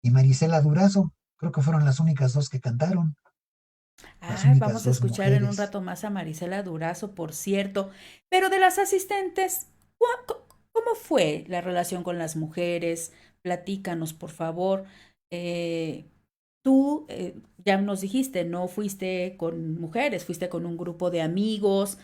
y Marisela Durazo, creo que fueron las únicas dos que cantaron, las Ay, únicas vamos a dos escuchar en un mujeres. rato más a Marisela Durazo, por cierto. Pero de las asistentes, ¿cómo fue la relación con las mujeres? Platícanos, por favor. Eh, tú ya nos dijiste, no fuiste con mujeres, fuiste con un grupo de amigos,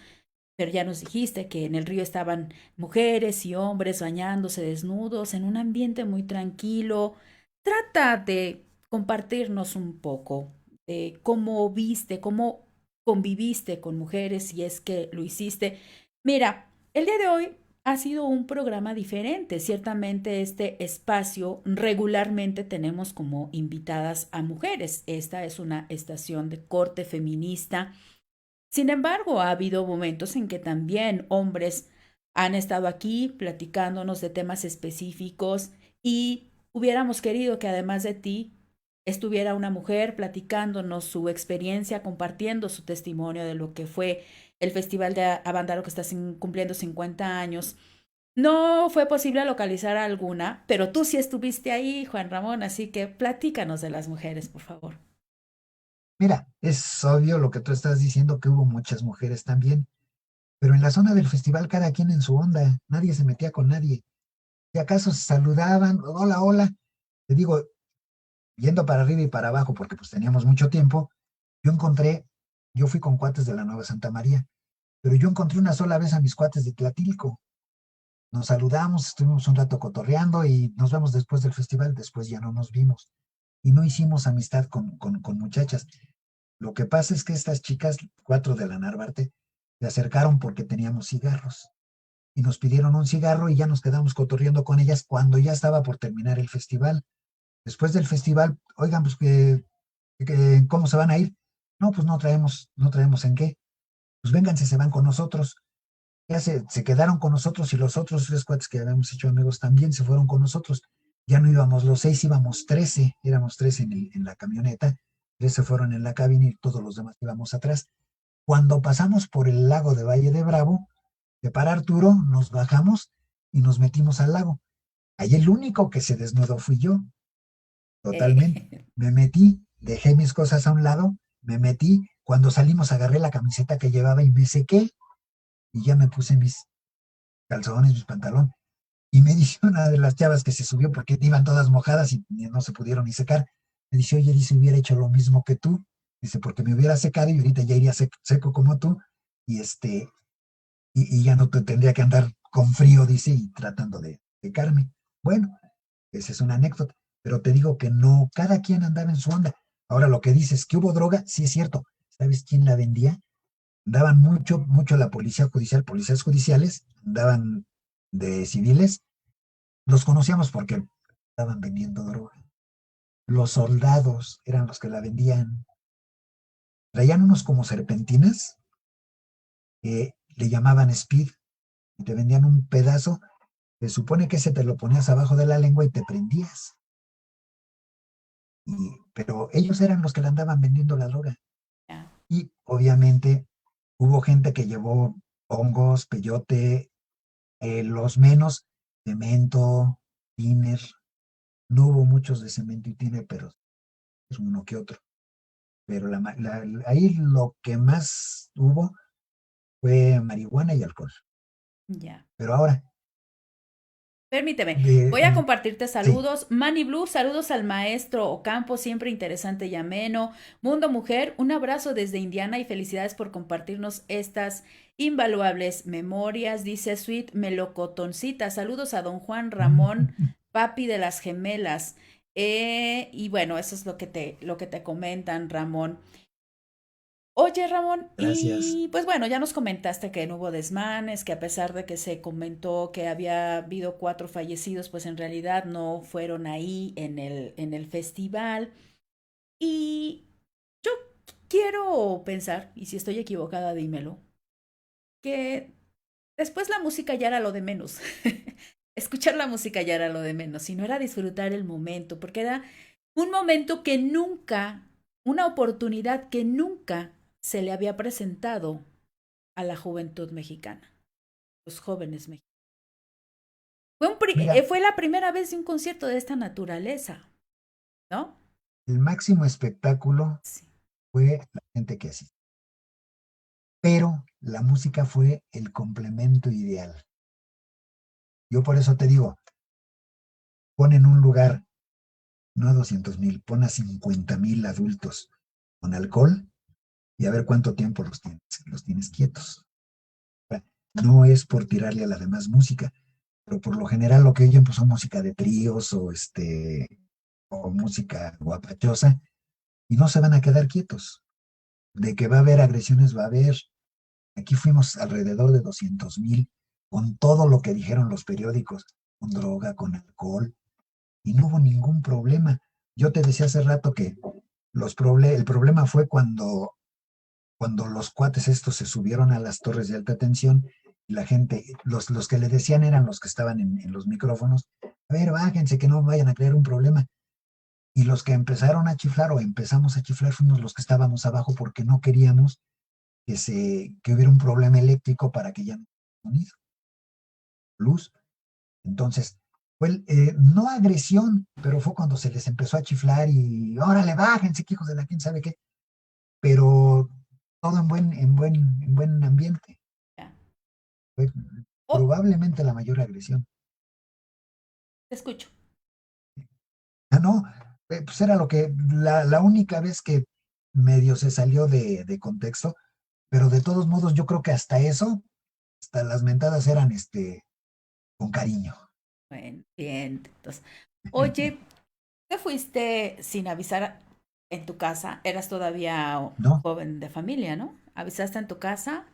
pero ya nos dijiste que en el río estaban mujeres y hombres bañándose desnudos en un ambiente muy tranquilo. Trata de compartirnos un poco de cómo viste, cómo conviviste con mujeres, si es que lo hiciste. Mira, el día de hoy ha sido un programa diferente. Ciertamente este espacio regularmente tenemos como invitadas a mujeres. Esta es una estación de corte feminista. Sin embargo, ha habido momentos en que también hombres han estado aquí platicándonos de temas específicos y hubiéramos querido que además de ti estuviera una mujer platicándonos su experiencia, compartiendo su testimonio de lo que fue el Festival de Avándaro que está cumpliendo 50 años. No fue posible localizar a alguna, pero tú sí estuviste ahí, Juan Ramón, así que platícanos de las mujeres, por favor. Mira, es obvio lo que tú estás diciendo, que hubo muchas mujeres también, pero en la zona del festival cada quien en su onda, nadie se metía con nadie. Si acaso se saludaban, hola, hola. Te digo, yendo para arriba y para abajo, porque pues teníamos mucho tiempo, yo fui con cuates de la Nueva Santa María, pero yo encontré una sola vez a mis cuates de Tlatilco. Nos saludamos, estuvimos un rato cotorreando y nos vemos después del festival, después ya no nos vimos. Y no hicimos amistad con muchachas. Lo que pasa es que estas chicas, 4 de la Narvarte, se acercaron porque teníamos cigarros y nos pidieron un cigarro y ya nos quedamos cotorreando con ellas cuando ya estaba por terminar el festival. Después del festival, oigan, pues ¿cómo se van a ir? No, pues no traemos en qué. Pues vénganse, se van con nosotros. Ya se quedaron con nosotros y los otros 3 cuates que habíamos hecho amigos también se fueron con nosotros. Ya no íbamos los 6, íbamos 13, éramos 13 en la camioneta, 3 se fueron en la cabina y todos los demás íbamos atrás. Cuando pasamos por el lago de Valle de Bravo, de Par Arturo, nos bajamos y nos metimos al lago. Ahí el único que se desnudó fui yo, totalmente. Eh, Me metí, dejé mis cosas a un lado, me metí, cuando salimos agarré la camiseta que llevaba y me sequé y ya me puse mis calzones, mis pantalones. Y me dice una de las chavas que se subió porque iban todas mojadas y no se pudieron ni secar. Me dice, oye, dice, hubiera hecho lo mismo que tú. Dice, porque me hubiera secado y ahorita ya iría seco como tú. Y y ya no te tendría que andar con frío, dice, y tratando de secarme. Bueno, esa es una anécdota. Pero te digo que no, cada quien andaba en su onda. Ahora lo que dices, que hubo droga, sí es cierto. ¿Sabes quién la vendía? Andaban mucho la policía judicial, policías judiciales, andaban de civiles. Los conocíamos porque estaban vendiendo droga. Los soldados eran los que la vendían. Traían unos como serpentinas que le llamaban speed y te vendían un pedazo. Se supone que ese te lo ponías abajo de la lengua y te prendías. Pero ellos eran los que le andaban vendiendo la droga. ya. Y obviamente hubo gente que llevó hongos, peyote, los menos, cemento, tiner. No hubo muchos de cemento y tiner, pero es uno que otro. Pero ahí lo que más hubo fue marihuana y alcohol. Ya. Pero ahora, Permíteme, de, voy a compartirte sí, saludos. Manny Blue, saludos al maestro Ocampo, siempre interesante y ameno. Mundo Mujer, un abrazo desde Indiana y felicidades por compartirnos estas invaluables memorias. Dice Sweet Melocotoncita, saludos a don Juan Ramón, papi de las gemelas. Y bueno, eso es lo que te comentan, Ramón. Oye, Ramón, gracias. y pues bueno, ya nos comentaste que no hubo desmanes, que a pesar de que se comentó que había habido 4 fallecidos, pues en realidad no fueron ahí en el festival. Y yo quiero pensar, y si estoy equivocada, dímelo, que después la música ya era lo de menos. Escuchar la música ya era lo de menos, sino era disfrutar el momento, porque era un momento que nunca, una oportunidad que nunca se le había presentado a la juventud mexicana, los jóvenes mexicanos. Mira, Fue la primera vez de un concierto de esta naturaleza, ¿no? el máximo espectáculo Sí. fue la gente que asistió. Pero la música fue el complemento ideal. Yo por eso te digo, pon en un lugar, no a 200,000, pon a 50,000 adultos con alcohol y a ver cuánto tiempo los tienes quietos. No es por tirarle a la demás música, pero por lo general lo que oyen pues son música de tríos o música guapachosa y no se van a quedar quietos. De que va a haber agresiones, va a haber. Aquí fuimos alrededor de 200,000 con todo lo que dijeron los periódicos, con droga, con alcohol, y no hubo ningún problema. Yo te decía hace rato que el problema fue cuando los cuates estos se subieron a las torres de alta tensión, la gente, los que le decían eran los que estaban en los micrófonos, a ver, bájense, que no vayan a crear un problema. Y los que empezaron a chiflar o empezamos a chiflar fuimos los que estábamos abajo porque no queríamos que hubiera un problema eléctrico para que ya no hubiera sonido, luz. Entonces, fue no agresión, pero fue cuando se les empezó a chiflar y órale, bájense, que hijos de la quién sabe qué, pero todo en buen ambiente. Ya. Fue Oh, probablemente la mayor agresión. te escucho. Ah, no, pues era la única vez que medio se salió de contexto, pero de todos modos yo creo que hasta eso, hasta las mentadas eran con cariño. Bueno, bien. Entonces, oye, te fuiste sin avisar en tu casa. Eras todavía ¿No? joven de familia, ¿no? Avisaste en tu casa.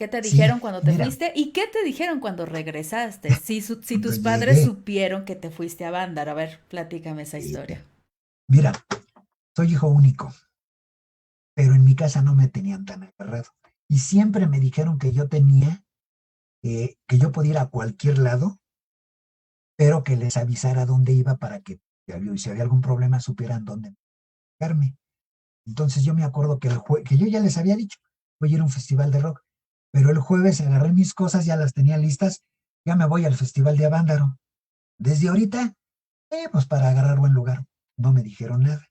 ¿Qué te Sí, dijeron cuando te mira, fuiste? ¿Y qué te dijeron cuando regresaste? Si cuando tus padres llegué, supieron que te fuiste a Bandar. A ver, platícame esa eh, historia. mira, soy hijo único, pero en mi casa no me tenían tan agarrado. Y siempre me dijeron que yo tenía, que yo podía ir a cualquier lado, pero que les avisara dónde iba para que si había algún problema supieran dónde buscarme. Entonces yo me acuerdo que yo ya les había dicho, voy a ir a un festival de rock, pero el jueves agarré mis cosas, ya las tenía listas, ya me voy al festival de Avándaro. Desde ahorita, pues para agarrar buen lugar. No me dijeron nada.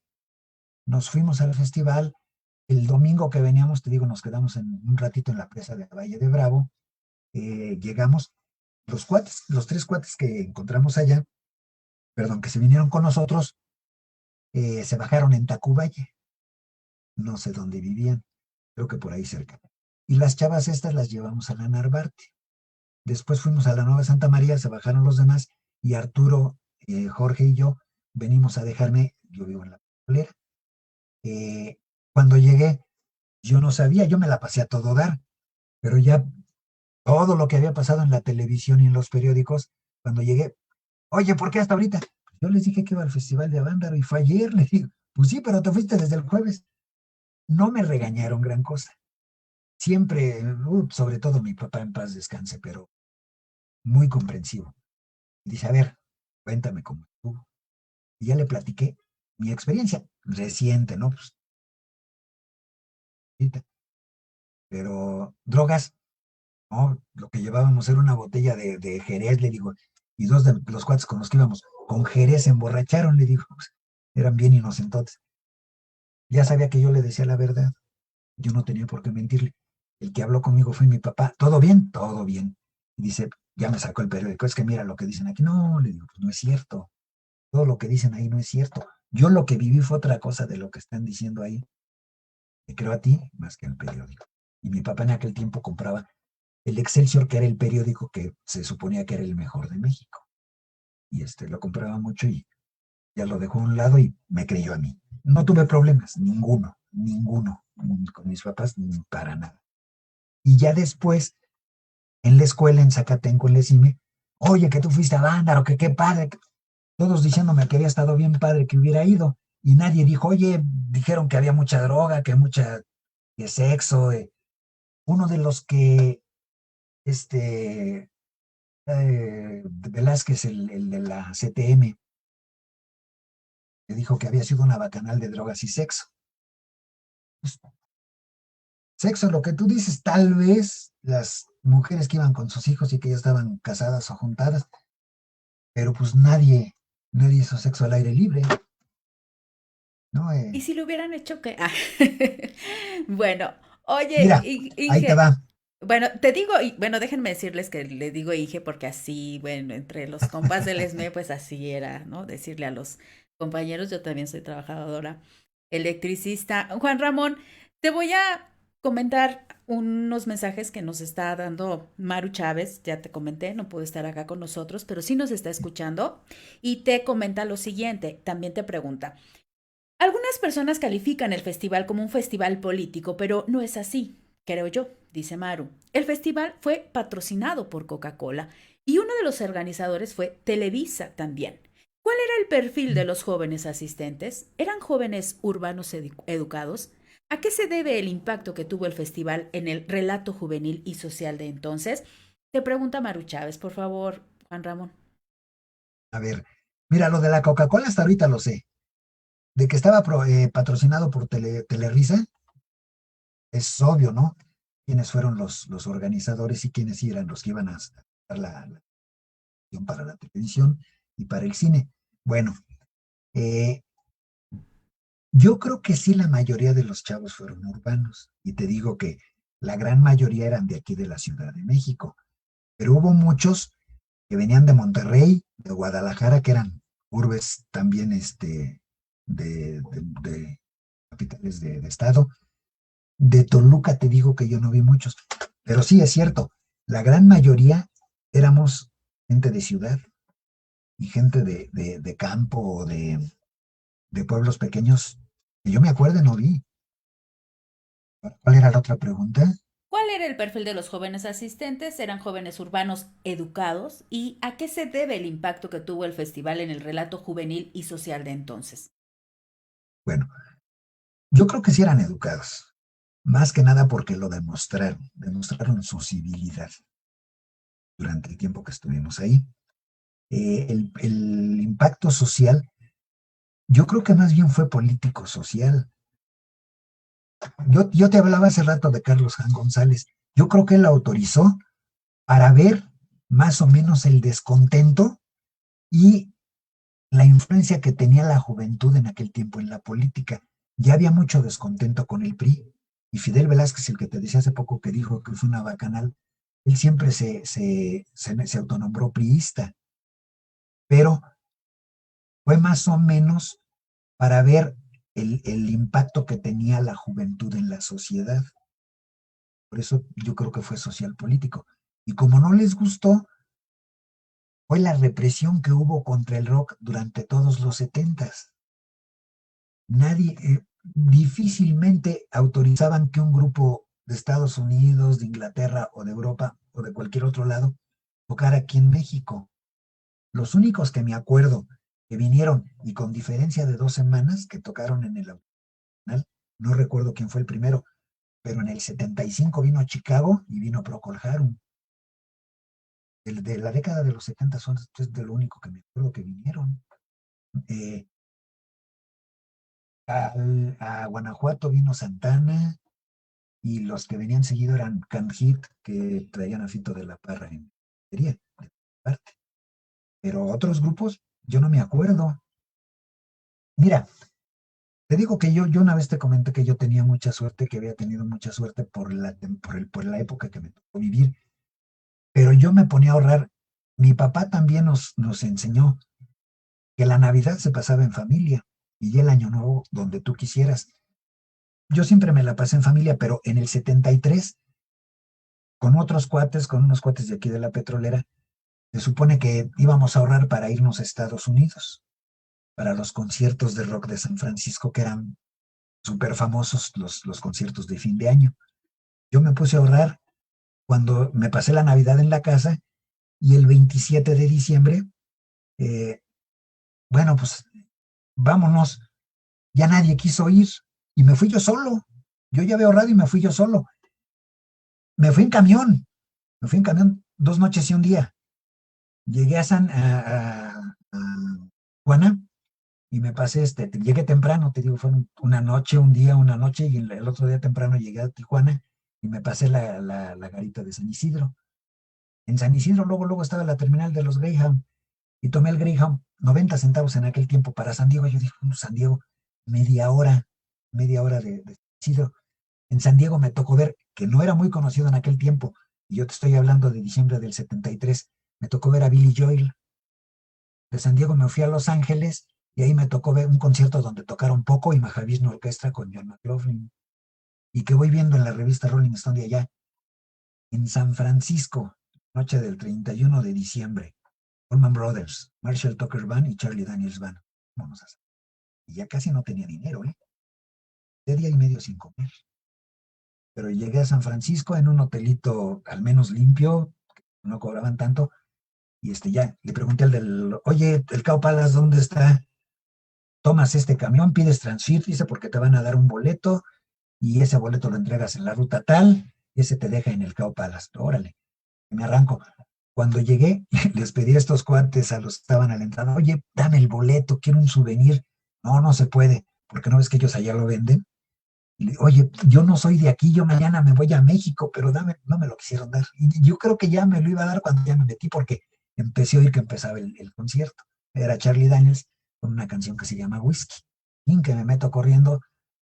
Nos fuimos al festival. El domingo que veníamos, te digo, nos quedamos un ratito en la presa de Valle de Bravo. Llegamos, los tres cuates que encontramos allá, perdón, que se vinieron con nosotros, se bajaron en Tacubaye. No sé dónde vivían, creo que por ahí cerca. Y las chavas estas las llevamos a la Narvarte. Después fuimos a la Nueva Santa María, se bajaron los demás y Arturo, Jorge y yo venimos a dejarme, yo vivo en la Polera. Cuando llegué, yo no sabía, yo me la pasé a todo dar, pero ya todo lo que había pasado en la televisión y en los periódicos, cuando llegué, oye, ¿por qué hasta ahorita? Yo les dije que iba al Festival de Avándaro y fue ayer, les digo, pues sí, pero te fuiste desde el jueves. No me regañaron gran cosa. Siempre, sobre todo mi papá en paz descanse, pero muy comprensivo. Dice, a ver, cuéntame cómo estuvo. Y ya le platiqué mi experiencia reciente, ¿no? Pues, pero drogas, no, lo que llevábamos era una botella de Jerez, le digo, y dos de los cuates con los que íbamos con Jerez se emborracharon, le digo, pues, eran bien inocentotes. Ya sabía que yo le decía la verdad, yo no tenía por qué mentirle. El que habló conmigo fue mi papá, ¿todo bien? Todo bien. Y dice, ya me sacó el periódico, es que mira lo que dicen aquí. No, le digo, pues no es cierto, todo lo que dicen ahí no es cierto. Yo lo que viví fue otra cosa de lo que están diciendo ahí. Te creo a ti más que el periódico. Y mi papá en aquel tiempo compraba el Excelsior, que era el periódico que se suponía que era el mejor de México. Y lo compraba mucho y ya lo dejó a un lado y me creyó a mí. No tuve problemas, ninguno, ni con mis papás, ni para nada. Y ya después, en la escuela, en Zacatenco, en la ESIME, oye, que tú fuiste a Vándaro, que qué padre, todos diciéndome que había estado bien padre que hubiera ido. Y nadie dijo, oye, dijeron que había mucha droga, que mucha sexo. Uno de los que, Velázquez, el de la CTM, que dijo que había sido una bacanal de drogas y sexo. Pues, sexo, lo que tú dices, tal vez las mujeres que iban con sus hijos y que ya estaban casadas o juntadas, pero pues nadie hizo sexo al aire libre, ¿no? ¿Y si lo hubieran hecho qué? Ah. Bueno, oye, Mira, ahí te Inge, va. bueno, te digo, bueno, déjenme decirles que le digo Inge porque así, bueno, entre los compas del ESME, pues así era, ¿no? Decirle a los compañeros, yo también soy trabajadora electricista. Juan Ramón, te voy a comentar unos mensajes que nos está dando Maru Chávez, ya te comenté, no puede estar acá con nosotros, pero sí nos está escuchando y te comenta lo siguiente, también te pregunta. Algunas personas califican el festival como un festival político, pero no es así, creo yo, dice Maru. El festival fue patrocinado por Coca-Cola y uno de los organizadores fue Televisa también. ¿Cuál era el perfil de los jóvenes asistentes? ¿Eran jóvenes urbanos educados? ¿A qué se debe el impacto que tuvo el festival en el relato juvenil y social de entonces? Te pregunta Maru Chávez, por favor, Juan Ramón. A ver, mira, lo de la Coca-Cola hasta ahorita lo sé. De que estaba patrocinado por Telerisa, es obvio, ¿no? Quiénes fueron los organizadores y quiénes eran los que iban a dar la acción para la televisión y para el cine. Bueno, eh, yo creo que sí, la mayoría de los chavos fueron urbanos. Y te digo que la gran mayoría eran de aquí de la Ciudad de México. Pero hubo muchos que venían de Monterrey, de Guadalajara, que eran urbes también de capitales de estado. De Toluca te digo que yo no vi muchos, pero sí es cierto, la gran mayoría éramos gente de ciudad y gente de campo o de pueblos pequeños que yo me acuerdo no vi. ¿Cuál era la otra pregunta? ¿Cuál era el perfil de los jóvenes asistentes? ¿Eran jóvenes urbanos educados? ¿Y a qué se debe el impacto que tuvo el festival en el relato juvenil y social de entonces? Bueno, yo creo que sí eran educados, más que nada porque lo demostraron su civilidad durante el tiempo que estuvimos ahí. El impacto social, yo creo que más bien fue político-social. Yo te hablaba hace rato de Carlos Jan González. Yo creo que él autorizó para ver más o menos el descontento y la influencia que tenía la juventud en aquel tiempo en la política. Ya había mucho descontento con el PRI. Y Fidel Velázquez, el que te decía hace poco que dijo que fue una bacanal, él siempre se autonombró priista, pero fue más o menos para ver el impacto que tenía la juventud en la sociedad. Por eso yo creo que fue social político. Y como no les gustó, fue la represión que hubo contra el rock durante todos los 70s. Nadie, difícilmente autorizaban que un grupo de Estados Unidos, de Inglaterra o de Europa o de cualquier otro lado tocara aquí en México. Los únicos que me acuerdo que vinieron y con diferencia de 2 semanas que tocaron en el Nacional, no recuerdo quién fue el primero, pero en el 75 vino a Chicago y vino Procol Harum. De la década de los 70 es de lo único que me acuerdo que vinieron. Eh, a Guanajuato vino Santana y los que venían seguido eran Can Hit, que traían a Fito de la Parra en batería, de parte. Pero otros grupos, yo no me acuerdo. Mira, te digo que yo una vez te comenté que yo tenía mucha suerte, que había tenido mucha suerte por la época que me tocó vivir, pero yo me ponía a ahorrar. Mi papá también nos enseñó que la Navidad se pasaba en familia y el Año Nuevo donde tú quisieras. Yo siempre me la pasé en familia, pero en el 73, con otros cuates, con unos cuates de aquí de la petrolera, se supone que íbamos a ahorrar para irnos a Estados Unidos, para los conciertos de rock de San Francisco, que eran súper famosos los conciertos de fin de año. Yo me puse a ahorrar cuando me pasé la Navidad en la casa y el 27 de diciembre, eh, bueno, pues vámonos. Ya nadie quiso ir y me fui yo solo. Yo ya había ahorrado y me fui yo solo. Me fui en camión, me fui en camión 2 noches y un día. Llegué a Tijuana y me pasé, llegué temprano, te digo, fue una noche, un día, una noche, y el otro día temprano llegué a Tijuana y me pasé la garita de San Isidro. En San Isidro luego estaba la terminal de los Greyhound y tomé el Greyhound 90 centavos en aquel tiempo para San Diego. Yo dije, San Diego, media hora de San Isidro. En San Diego me tocó ver, que no era muy conocido en aquel tiempo, y yo te estoy hablando de diciembre del 73, me tocó ver a Billy Joel. De San Diego me fui a Los Ángeles y ahí me tocó ver un concierto donde tocaron Poco y Mahavishnu Orquestra con John McLaughlin. Y que voy viendo en la revista Rolling Stone de allá, en San Francisco, noche del 31 de diciembre, Allman Brothers, Marshall Tucker Band y Charlie Daniels Band. Vamos a hacer. Y ya casi no tenía dinero, de día y medio sin comer. Pero llegué a San Francisco en un hotelito al menos limpio, no cobraban tanto, y ya le pregunté al oye, el Cow Palace, ¿dónde está? Tomas este camión, pides Transfir, dice, porque te van a dar un boleto, y ese boleto lo entregas en la ruta tal, ese te deja en el Cow Palace. Órale, me arranco. Cuando llegué, les pedí a estos cuates, a los que estaban a la entrada, oye, dame el boleto, quiero un souvenir. No, no se puede, porque no ves que ellos allá lo venden. Oye, yo no soy de aquí, yo mañana me voy a México, pero dame, no me lo quisieron dar. Y yo creo que ya me lo iba a dar cuando ya me metí, porque empecé a oír que empezaba el concierto. Era Charlie Daniels con una canción que se llama Whisky. Y que me meto corriendo,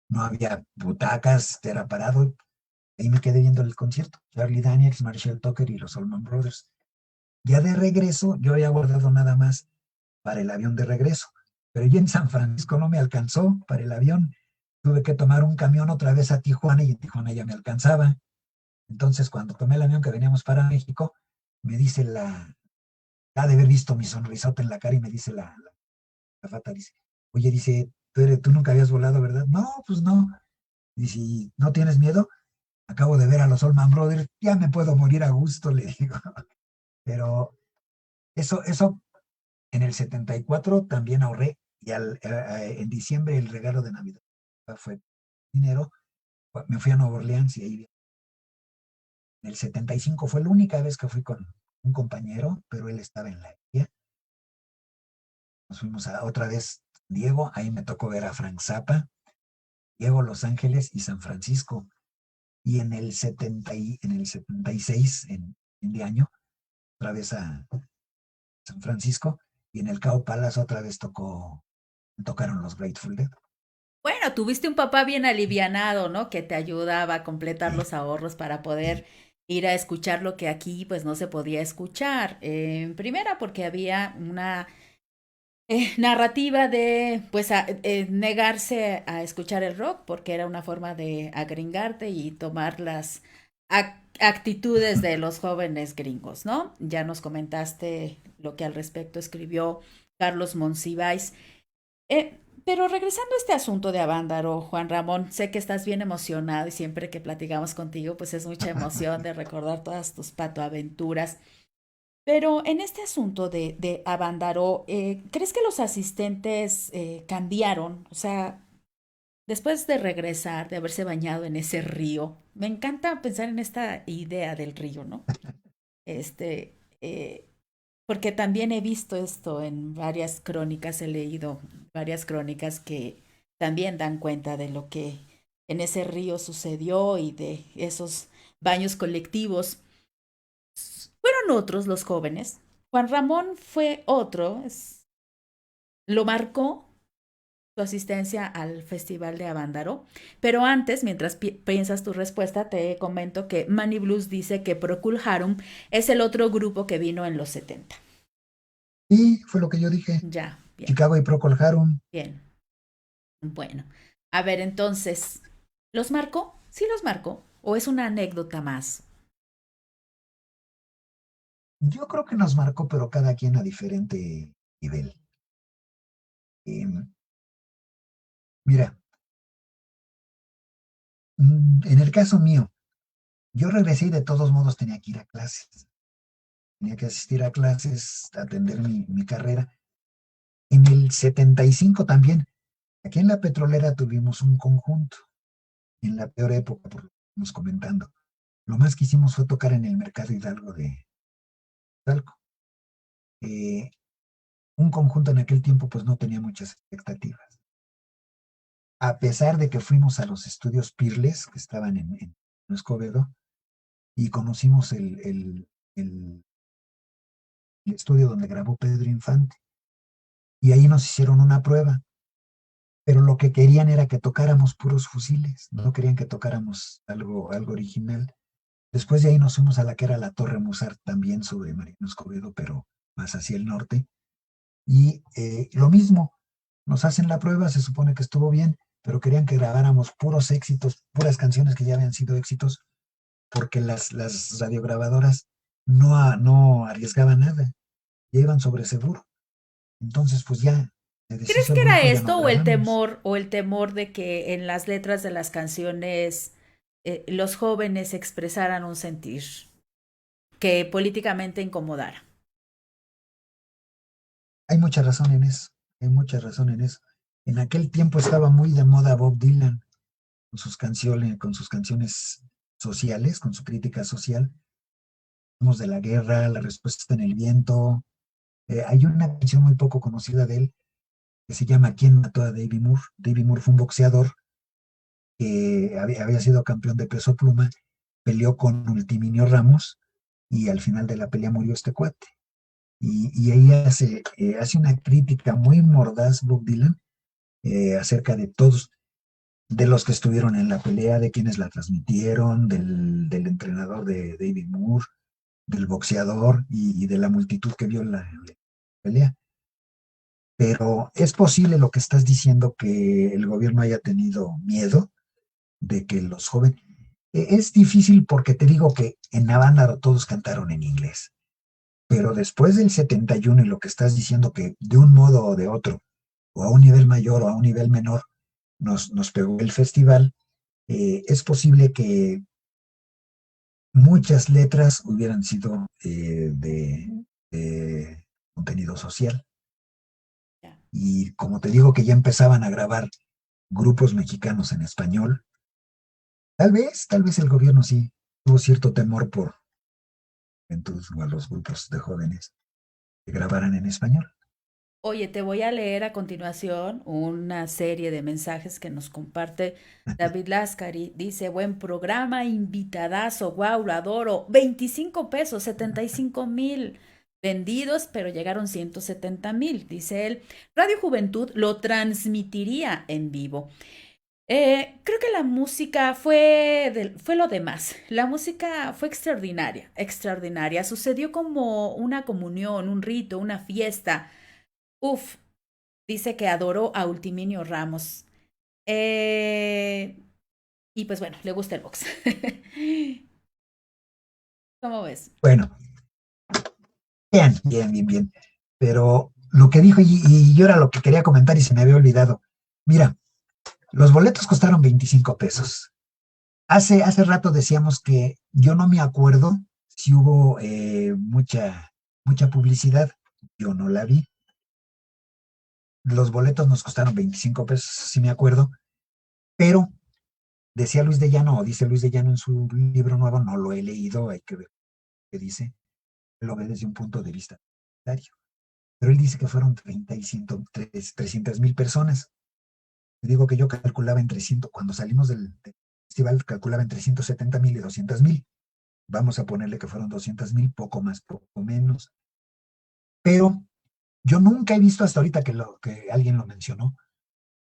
no había butacas, era parado. Ahí me quedé viendo el concierto. Charlie Daniels, Marshall Tucker y los Allman Brothers. Ya de regreso, yo había guardado nada más para el avión de regreso, pero ya en San Francisco no me alcanzó para el avión. Tuve que tomar un camión otra vez a Tijuana y en Tijuana ya me alcanzaba. Entonces, cuando tomé el avión que veníamos para México, me dice ha de haber visto mi sonrisota en la cara y me dice la fata, dice, oye, dice, tú nunca habías volado, ¿verdad? No, pues no. Dice, ¿y no tienes miedo? Acabo de ver a los Allman Brothers, ya me puedo morir a gusto, le digo. Pero eso en el 74 también ahorré y en diciembre el regalo de Navidad fue dinero. Me fui a Nueva Orleans y ahí en el 75 fue la única vez que fui con un compañero, pero él estaba en la guía. Nos fuimos otra vez Diego, ahí me tocó ver a Frank Zappa, Diego, Los Ángeles y San Francisco. Y en el 76, en fin de año, otra vez a San Francisco, y en el Cow Palace otra vez tocaron los Grateful Dead. Bueno, tuviste un papá bien alivianado, ¿no? Que te ayudaba a completar Sí, los ahorros para sí. poder ir a escuchar lo que aquí pues no se podía escuchar. En primera porque había una narrativa de pues negarse a escuchar el rock porque era una forma de agringarte y tomar las actitudes de los jóvenes gringos, ¿no? Ya nos comentaste lo que al respecto escribió Carlos Monsiváis. Pero regresando a este asunto de Avándaro, Juan Ramón, sé que estás bien emocionado y siempre que platicamos contigo, pues es mucha emoción de recordar todas tus patoaventuras. Pero en este asunto de Avándaro, ¿crees que los asistentes cambiaron? O sea, después de regresar, de haberse bañado en ese río, me encanta pensar en esta idea del río, ¿no? Este, eh, porque también he visto esto en varias crónicas, he leído varias crónicas que también dan cuenta de lo que en ese río sucedió y de esos baños colectivos. Fueron otros los jóvenes. Juan Ramón fue otro, lo marcó su asistencia al Festival de Avándaro. Pero antes, mientras piensas tu respuesta, te comento que Manny Blues dice que Procol Harum es el otro grupo que vino en los 70. Y fue lo que yo dije. Ya, bien, Chicago y Procol Harum. bien. Bueno, a ver, entonces, ¿los marcó? ¿Sí los marcó? ¿O es una anécdota más? Yo creo que nos marcó, pero cada quien a diferente nivel. Mira, en el caso mío, yo regresé y de todos modos tenía que ir a clases. Tenía que asistir a clases, atender mi carrera. En el 75 también, aquí en la petrolera tuvimos un conjunto, en la peor época, por lo que estamos comentando. Lo más que hicimos fue tocar en el Mercado Hidalgo de Talco. Eh, un conjunto en aquel tiempo pues no tenía muchas expectativas. A pesar de que fuimos a los estudios Pirles, que estaban en Escobedo, y conocimos el estudio donde grabó Pedro Infante, y ahí nos hicieron una prueba, pero lo que querían era que tocáramos puros fusiles, no querían que tocáramos algo original. Después de ahí nos fuimos a la que era la Torre Musar, también sobre Mariano Escobedo, pero más hacia el norte. Y lo mismo, nos hacen la prueba, se supone que estuvo bien, pero querían que grabáramos puros éxitos, puras canciones que ya habían sido éxitos, porque las radiograbadoras no arriesgaban nada, ya iban sobre seguro. Entonces, pues ya se ¿Crees deshizo que el era grupo y ya no esto grabamos. o el temor de que en las letras de las canciones los jóvenes expresaran un sentir que políticamente incomodara? Hay mucha razón en eso, hay mucha razón en eso. En aquel tiempo estaba muy de moda Bob Dylan. con sus canciones sociales, con su crítica social. Hablamos de la guerra, la respuesta está en el viento. Hay una canción muy poco conocida de él que se llama ¿Quién mató a Davy Moore? Davy Moore fue un boxeador que había sido campeón de peso pluma, peleó con Ultiminio Ramos y al final de la pelea murió este cuate. Y ahí hace una crítica muy mordaz Bob Dylan acerca de todos, de los que estuvieron en la pelea, de quienes la transmitieron, del entrenador de David Moore, del boxeador y de la multitud que vio la pelea. Pero es posible lo que estás diciendo, que el gobierno haya tenido miedo de que los jóvenes... Es difícil porque te digo que en Navándaro todos cantaron en inglés, pero después del 71 y lo que estás diciendo que de un modo o de otro, o a un nivel mayor o a un nivel menor, nos pegó el festival, es posible que muchas letras hubieran sido de contenido social. Y como te digo que ya empezaban a grabar grupos mexicanos en español, tal vez el gobierno sí tuvo cierto temor por entonces, a los grupos de jóvenes que grabaran en español. Oye, te voy a leer a continuación una serie de mensajes que nos comparte David Lascari. Dice, buen programa, invitadazo, guau, lo adoro. 25 pesos, 75,000 vendidos, pero llegaron 170,000, dice él. Radio Juventud lo transmitiría en vivo. Creo que la música fue lo demás. La música fue extraordinaria, extraordinaria. Sucedió como una comunión, un rito, una fiesta. Uf, dice que adoró a Ultiminio Ramos. Eh, y pues bueno, le gusta el box. ¿Cómo ves? Bueno, bien. Pero lo que dijo, y yo era lo que quería comentar y se me había olvidado. Mira, los boletos costaron 25 pesos. Hace rato decíamos que yo no me acuerdo si hubo mucha publicidad. Yo no la vi. Los boletos nos costaron 25 pesos, si me acuerdo. Pero decía Luis de Llano, o dice Luis de Llano en su libro nuevo, no lo he leído, hay que ver qué dice. Lo ve desde un punto de vista monetario. Pero él dice que fueron 300,000 personas. Te digo que yo calculaba en 300, cuando salimos del festival, calculaba entre 170,000 y 200,000. Vamos a ponerle que fueron 200,000, poco más, poco menos. Pero yo nunca he visto hasta ahorita que alguien lo mencionó,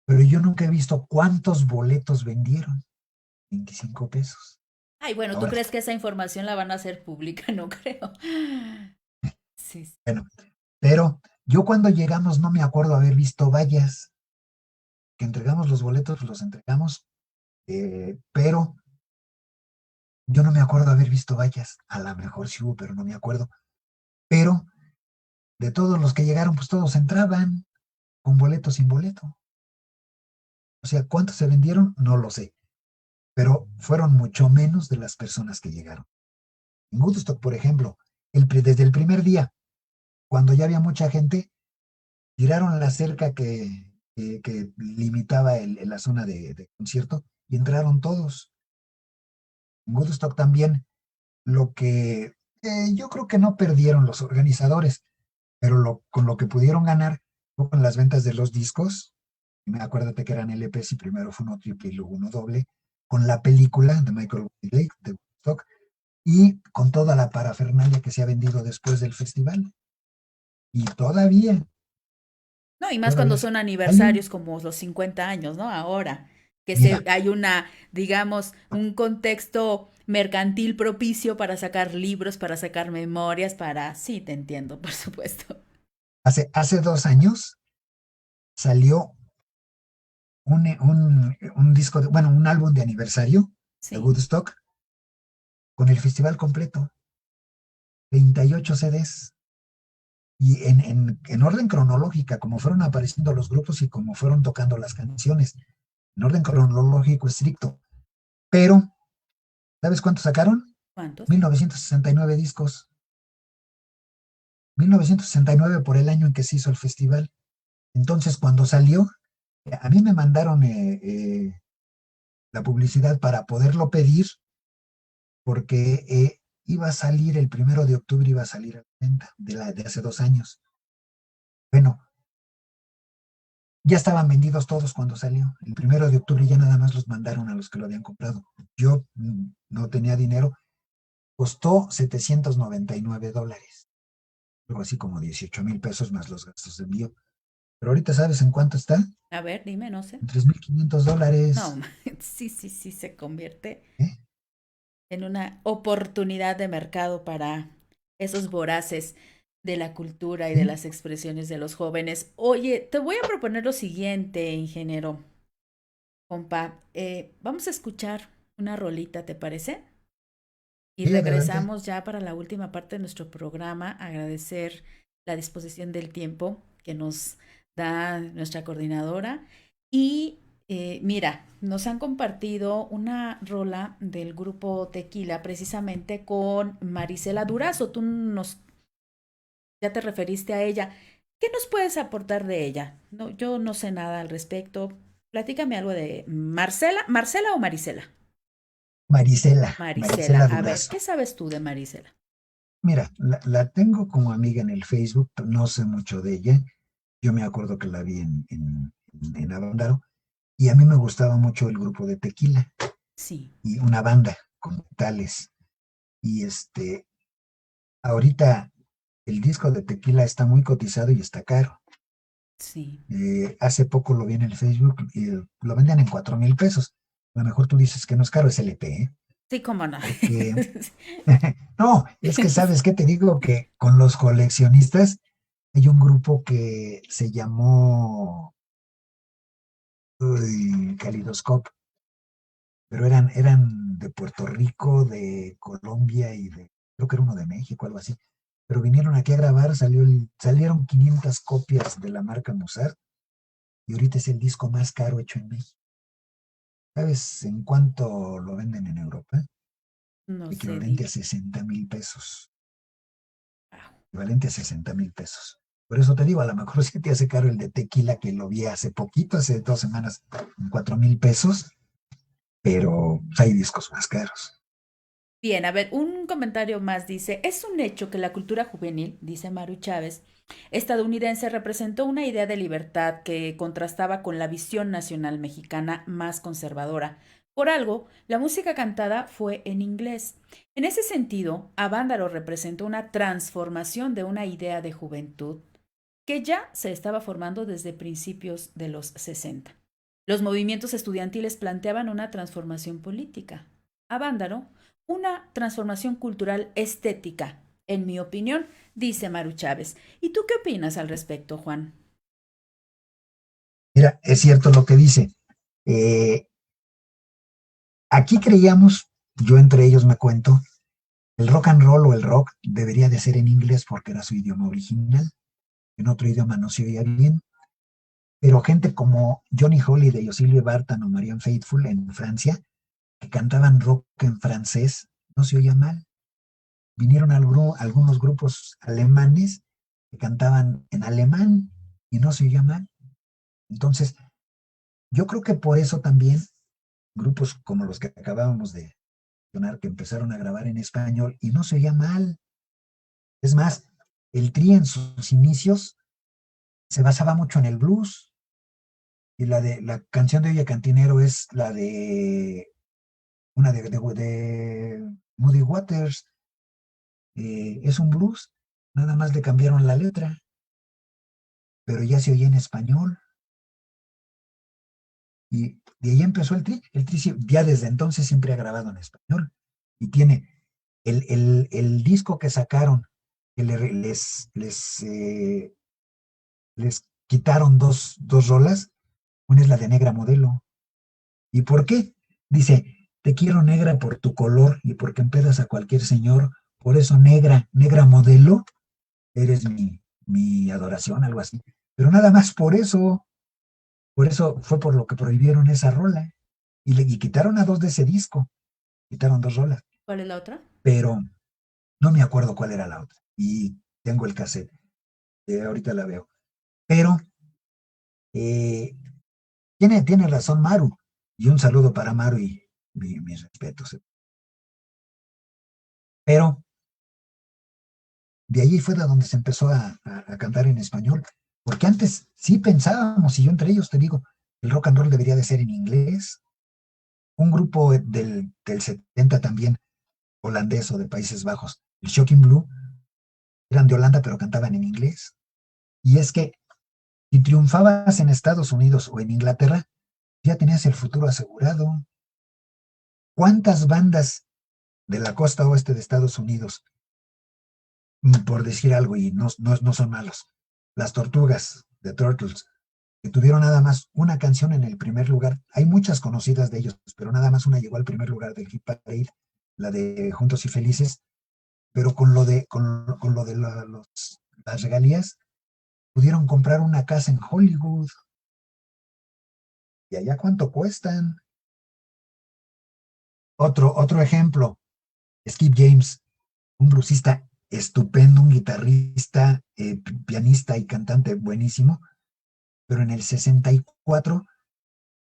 pero yo nunca he visto cuántos boletos vendieron. 25 pesos. Ay, bueno, ¿tú Ahora, crees que esa información la van a hacer pública? No creo. Sí, sí. bueno, pero yo cuando llegamos no me acuerdo haber visto vallas, que entregamos los boletos, los entregamos, pero yo no me acuerdo haber visto vallas. A lo mejor sí hubo, pero no me acuerdo. Pero de todos los que llegaron, pues todos entraban con boleto, sin boleto. O sea, ¿cuántos se vendieron? No lo sé, pero fueron mucho menos de las personas que llegaron. En Woodstock, por ejemplo, desde el primer día, cuando ya había mucha gente, tiraron la cerca que limitaba la zona de concierto y entraron todos. En Woodstock también, lo que yo creo que no perdieron los organizadores, pero con lo que pudieron ganar fue con las ventas de los discos. Acuérdate que eran LPs y primero fue uno triple y luego uno doble, con la película de Michael Blake de Woodstock y con toda la parafernalia que se ha vendido después del festival. Y todavía No, y más cuando son hay aniversarios como los 50 años, ¿no? Ahora, mira, hay digamos, un contexto mercantil propicio para sacar libros, para sacar memorias, sí, te entiendo, por supuesto. hace 2 años salió un disco, bueno, un álbum de aniversario de Sí. Woodstock con el festival completo, 28 CDs. Y en orden cronológica, como fueron apareciendo los grupos y como fueron tocando las canciones, en orden cronológico estricto. Pero, ¿sabes cuántos sacaron? ¿Cuántos? 1969 discos. 1969 por el año en que se hizo el festival. Entonces, cuando salió, a mí me mandaron la publicidad para poderlo pedir, porque iba a salir el 1 de octubre, iba a salir a la venta de hace 2 años. Bueno, ya estaban vendidos todos cuando salió. El 1 de octubre ya nada más los mandaron a los que lo habían comprado. Yo no tenía dinero. Costó $799. Algo así como 18,000 pesos más los gastos de envío. Pero ahorita, ¿sabes en cuánto está? A ver, dime, no sé. En $3,500. No, sí, sí, sí, se convierte ¿Eh? en una oportunidad de mercado para esos voraces de la cultura y de ¿Sí? las expresiones de los jóvenes. Oye, te voy a proponer lo siguiente, ingeniero, compa. Vamos a escuchar una rolita, ¿te parece? Y Sí, adelante. regresamos ya para la última parte de nuestro programa. Agradecer la disposición del tiempo que nos da nuestra coordinadora. Y mira, nos han compartido una rola del grupo Tequila precisamente con Marisela Durazo. Ya te referiste a ella. ¿Qué nos puedes aportar de ella? No, yo no sé nada al respecto. Platícame algo de Marcela o Marisela. Marisela, Marisela a ver, Durazo. ¿qué sabes tú de Marisela? Mira, la tengo como amiga en el Facebook, no sé mucho de ella. Yo me acuerdo que la vi en Avándaro y a mí me gustaba mucho el grupo de Tequila Sí, y una banda como tales. Y ahorita el disco de Tequila está muy cotizado y está caro. sí. Hace poco lo vi en el Facebook y lo venden en 4,000 pesos. A lo mejor tú dices que no es caro, es LP, ¿eh? Sí, cómo no. Porque, no, es que sabes qué te digo, que con los coleccionistas hay un grupo que se llamó Calidoscope, pero eran de Puerto Rico, de Colombia y creo que era uno de México, algo así. Pero vinieron aquí a grabar, salieron 500 copias de la marca Mozart y ahorita es el disco más caro hecho en México. ¿Sabes en cuánto lo venden en Europa? No sé, Equivalente a dime. 60,000 pesos. Wow. Equivalente a 60,000 pesos. Por eso te digo, a lo mejor sí te hace caro el de Tequila, que lo vi hace poquito, hace 2 semanas, en 4,000 pesos, pero hay discos más caros. Bien, a ver, un comentario más dice, es un hecho que la cultura juvenil, dice Maru Chávez, estadounidense representó una idea de libertad que contrastaba con la visión nacional mexicana más conservadora. Por algo, la música cantada fue en inglés. En ese sentido, Avándaro representó una transformación de una idea de juventud que ya se estaba formando desde principios de los 60. Los movimientos estudiantiles planteaban una transformación política. Avándaro, una transformación cultural estética, en mi opinión, dice Maru Chávez. ¿Y tú qué opinas al respecto, Juan? Mira, es cierto lo que dice. Eh, Aquí creíamos, yo entre ellos me cuento, el rock and roll o el rock debería de ser en inglés porque era su idioma original. En otro idioma no se oía bien. Pero gente como Johnny Holiday o Sylvie Vartan o Marianne Faithfull en Francia, que cantaban rock en francés, no se oía mal. Vinieron algunos grupos alemanes que cantaban en alemán y no se oía mal. Entonces, yo creo que por eso también grupos como los que acabábamos de mencionar, que empezaron a grabar en español y no se oía mal. Es más, el Tri en sus inicios se basaba mucho en el blues y la canción de Oye Cantinero es la de una de Muddy Waters. Es un blues, nada más le cambiaron la letra, pero ya se oía en español. Y de ahí empezó el Tri. El Tri ya desde entonces siempre ha grabado en español. Y tiene el disco que sacaron, que les quitaron dos rolas. Una es la de Negra Modelo. ¿Y por qué? Dice, te quiero negra por tu color y porque empedas a cualquier señor. Por eso negra modelo, eres mi adoración, algo así. Pero nada más por eso fue por lo que prohibieron esa rola. Y quitaron a dos de ese disco, quitaron dos rolas, ¿Cuál es la otra? pero no me acuerdo cuál era la otra. Y tengo el cassette, ahorita la veo. Pero eh, tiene razón Maru. Y un saludo para Amaro y mis respetos. Pero de allí fue de donde se empezó a cantar en español, porque antes sí pensábamos, y yo entre ellos te digo, el rock and roll debería de ser en inglés. Un grupo del 70 también, holandés o de Países Bajos, el Shocking Blue, eran de Holanda pero cantaban en inglés. Y es que si triunfabas en Estados Unidos o en Inglaterra, ya tenías el futuro asegurado. ¿Cuántas bandas de la costa oeste de Estados Unidos, por decir algo, y no son malos, las Tortugas, The Turtles, que tuvieron nada más una canción en el primer lugar? Hay muchas conocidas de ellos, pero nada más una llegó al primer lugar del Hit Parade, la de Juntos y Felices, pero con lo de las regalías pudieron comprar una casa en Hollywood. ¿Y allá cuánto cuestan? Otro ejemplo, Skip James, un bluesista estupendo, un guitarrista, pianista y cantante buenísimo, pero en el 64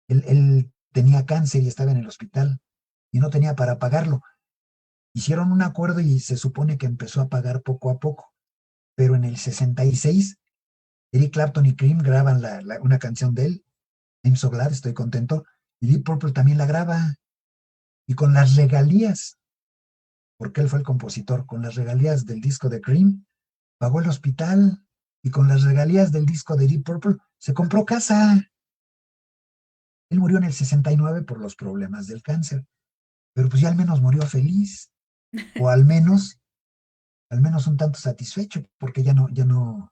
él tenía cáncer y estaba en el hospital y no tenía para pagarlo. Hicieron un acuerdo y se supone que empezó a pagar poco a poco, pero en el 66 Eric Clapton y Cream graban una canción de él, I'm So Glad, estoy contento, y Deep Purple también la graba, y con las regalías, porque él fue el compositor, con las regalías del disco de Cream, pagó el hospital, y con las regalías del disco de Deep Purple se compró casa. Él murió en el 69 por los problemas del cáncer, pero pues ya al menos murió feliz, o al menos un tanto satisfecho, porque ya no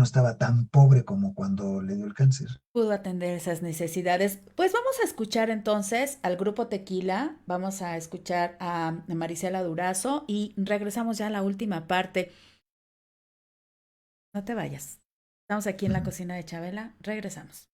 estaba tan pobre como cuando le dio el cáncer. Pudo atender esas necesidades. Pues vamos a escuchar entonces al grupo Tequila, vamos a escuchar a Marisela Durazo y regresamos ya a la última parte. No te vayas. Estamos aquí en la cocina de Chabela, regresamos.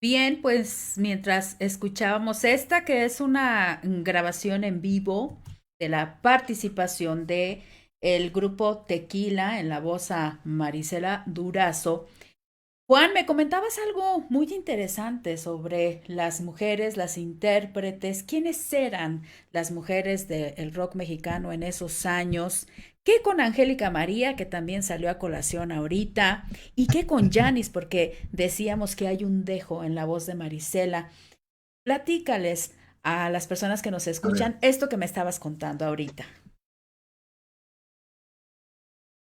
Bien, pues mientras escuchábamos esta, que es una grabación en vivo de la participación de el grupo Tequila en la voz a Marisela Durazo. Juan, me comentabas algo muy interesante sobre las mujeres, las intérpretes, quiénes eran las mujeres del rock mexicano en esos años, qué con Angélica María, que también salió a colación ahorita, y qué con Janis, porque decíamos que hay un dejo en la voz de Marisela. Platícales a las personas que nos A ver, escuchan esto que me estabas contando ahorita.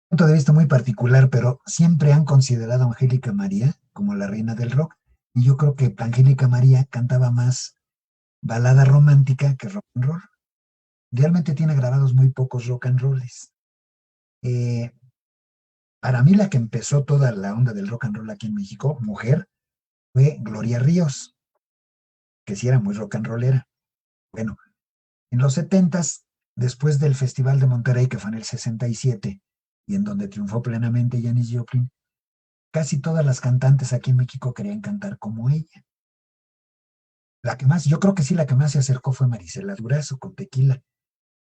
punto de vista muy particular, pero siempre han considerado a Angélica María como la reina del rock. Y yo creo que Angélica María cantaba más balada romántica que rock and roll. Realmente tiene grabados muy pocos rock and rolls. Eh, para mí la que empezó toda la onda del rock and roll aquí en México, mujer, fue Gloria Ríos, que sí era muy rock and rollera. Bueno, en los 70s, después del Festival de Monterrey, que fue en el 67, y en donde triunfó plenamente Janis Joplin, casi todas las cantantes aquí en México querían cantar como ella. La que más, yo creo que sí, la que más se acercó fue Marisela Durazo con Tequila,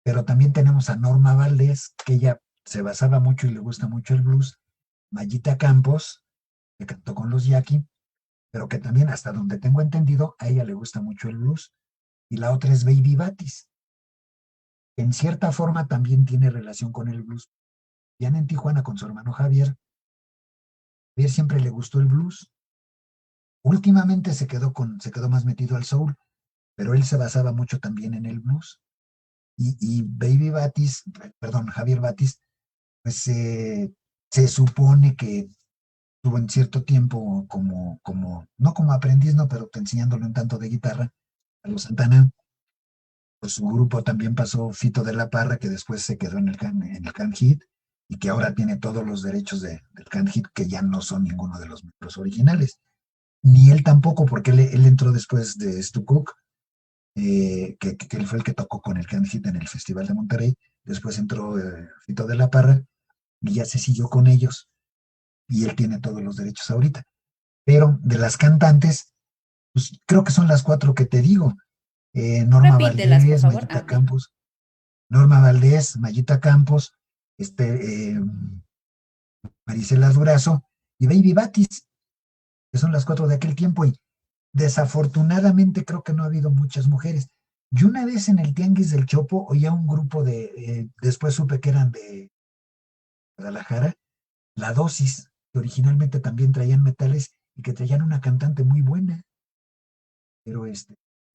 pero también tenemos a Norma Valdés, que ella se basaba mucho y le gusta mucho el blues, Mayita Campos, que cantó con los Jackie, pero que también, hasta donde tengo entendido, a ella le gusta mucho el blues, y la otra es Baby Batis, que en cierta forma también tiene relación con el blues. Ya en Tijuana con su hermano Javier, Javier siempre le gustó el blues. Últimamente se quedó más metido al soul, pero él se basaba mucho también en el blues. Y Baby Batis, perdón, Javier Batis, pues se supone que tuvo en cierto tiempo no como aprendiz, no, pero enseñándole un tanto de guitarra a los Santana. Pues su grupo también pasó Fito de la Parra, que después se quedó en el Can Hit, y que ahora tiene todos los derechos del Can Hit, que ya no son ninguno de los miembros originales. Ni él tampoco, porque él entró después de Stu Cook, que él fue el que tocó con el Can Hit en el Festival de Monterrey. Después entró Fito de la Parra y ya se siguió con ellos, y él tiene todos los derechos ahorita. Pero de las cantantes, pues creo que son las cuatro que te digo. Norma Repítelas, por Valdés, favor. Mayita Campos, Norma Valdés, Mayita Campos, Marisela Durazo y Baby Batis, que son las cuatro de aquel tiempo. Y desafortunadamente creo que no ha habido muchas mujeres. Yo una vez en el Tianguis del Chopo oía un grupo después supe que eran de Guadalajara, La Dosis, que originalmente también traían metales y que traían una cantante muy buena, pero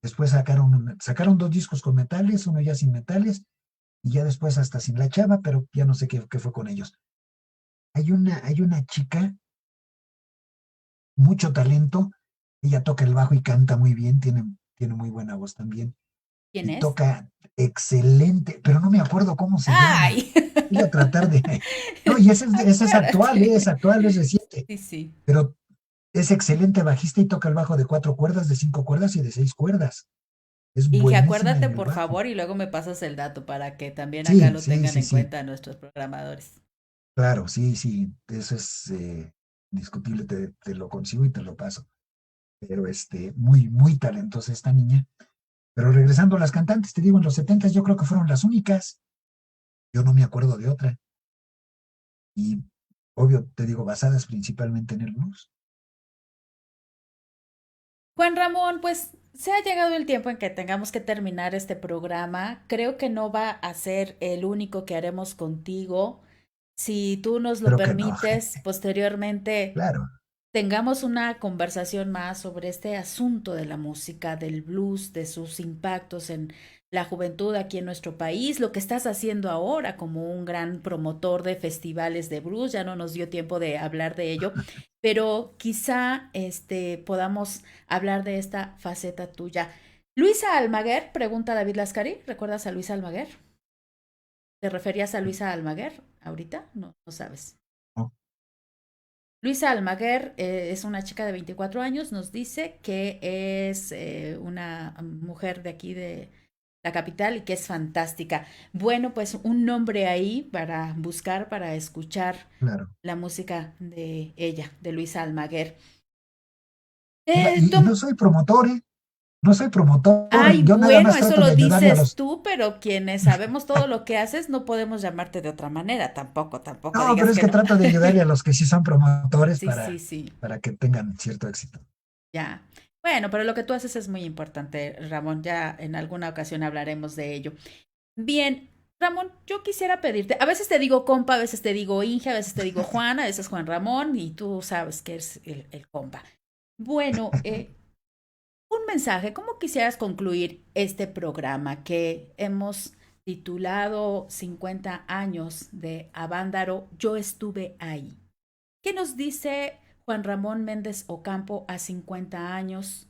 después sacaron dos discos con metales, uno ya sin metales, y ya después hasta sin la chava, pero ya no sé qué fue con ellos. Hay una chica, mucho talento, ella toca el bajo y canta muy bien, tiene muy buena voz también, ¿Quién y es? toca excelente, pero no me acuerdo cómo se llama. ¡Ay! Voy a tratar de... No, y es Acuérdate. actual, es reciente, Sí, sí. pero es excelente bajista y toca el bajo de 4 cuerdas, de 5 cuerdas y de 6 cuerdas. Es Y buenísima acuérdate, en el por bajo. favor, y luego me pasas el dato para que también acá Sí, lo sí, tengan sí, en sí, cuenta nuestros programadores. claro, sí, sí, eso es discutible, te lo consigo y te lo paso. Pero muy, muy talentosa esta niña. Pero regresando a las cantantes, te digo, en los 70 yo creo que fueron las únicas. Yo no me acuerdo de otra. Y obvio, te digo, basadas principalmente en el blues. Juan Ramón, pues se ha llegado el tiempo en que tengamos que terminar este programa. Creo que no va a ser el único que haremos contigo. Si tú nos lo Creo que no, permites, posteriormente claro. tengamos una conversación más sobre este asunto de la música, del blues, de sus impactos en la juventud aquí en nuestro país, lo que estás haciendo ahora como un gran promotor de festivales de blues, ya no nos dio tiempo de hablar de ello, pero quizá podamos hablar de esta faceta tuya. Luisa Almaguer, pregunta David Lascari, ¿recuerdas a Luisa Almaguer? ¿Te referías a Luisa Almaguer ahorita? No, no sabes. ¿No? Luisa Almaguer es una chica de 24 años, nos dice que es una mujer de aquí de la capital y que es fantástica. Bueno, pues un nombre ahí para buscar, para escuchar Claro. la música de ella, de Luisa Almaguer. Y no soy promotor, ¿eh? No soy promotor, Ay, yo nada bueno, más eso trato de lo ayudarle a dices los... tú, pero quienes sabemos todo lo que haces no podemos llamarte de otra manera, tampoco No, pero digas es que que no. trato de ayudarle a los que sí son promotores Sí, sí, sí, para que tengan cierto éxito. ya. Bueno, pero lo que tú haces es muy importante, Ramón. Ya en alguna ocasión hablaremos de ello. Bien, Ramón, yo quisiera pedirte, a veces te digo compa, a veces te digo Inge, a veces te digo Juan, a veces Juan Ramón, y tú sabes que es el compa. Bueno, un mensaje, ¿cómo quisieras concluir este programa que hemos titulado 50 años de Avándaro? Yo estuve ahí. ¿Qué nos dice Juan Ramón Méndez Ocampo a 50 años?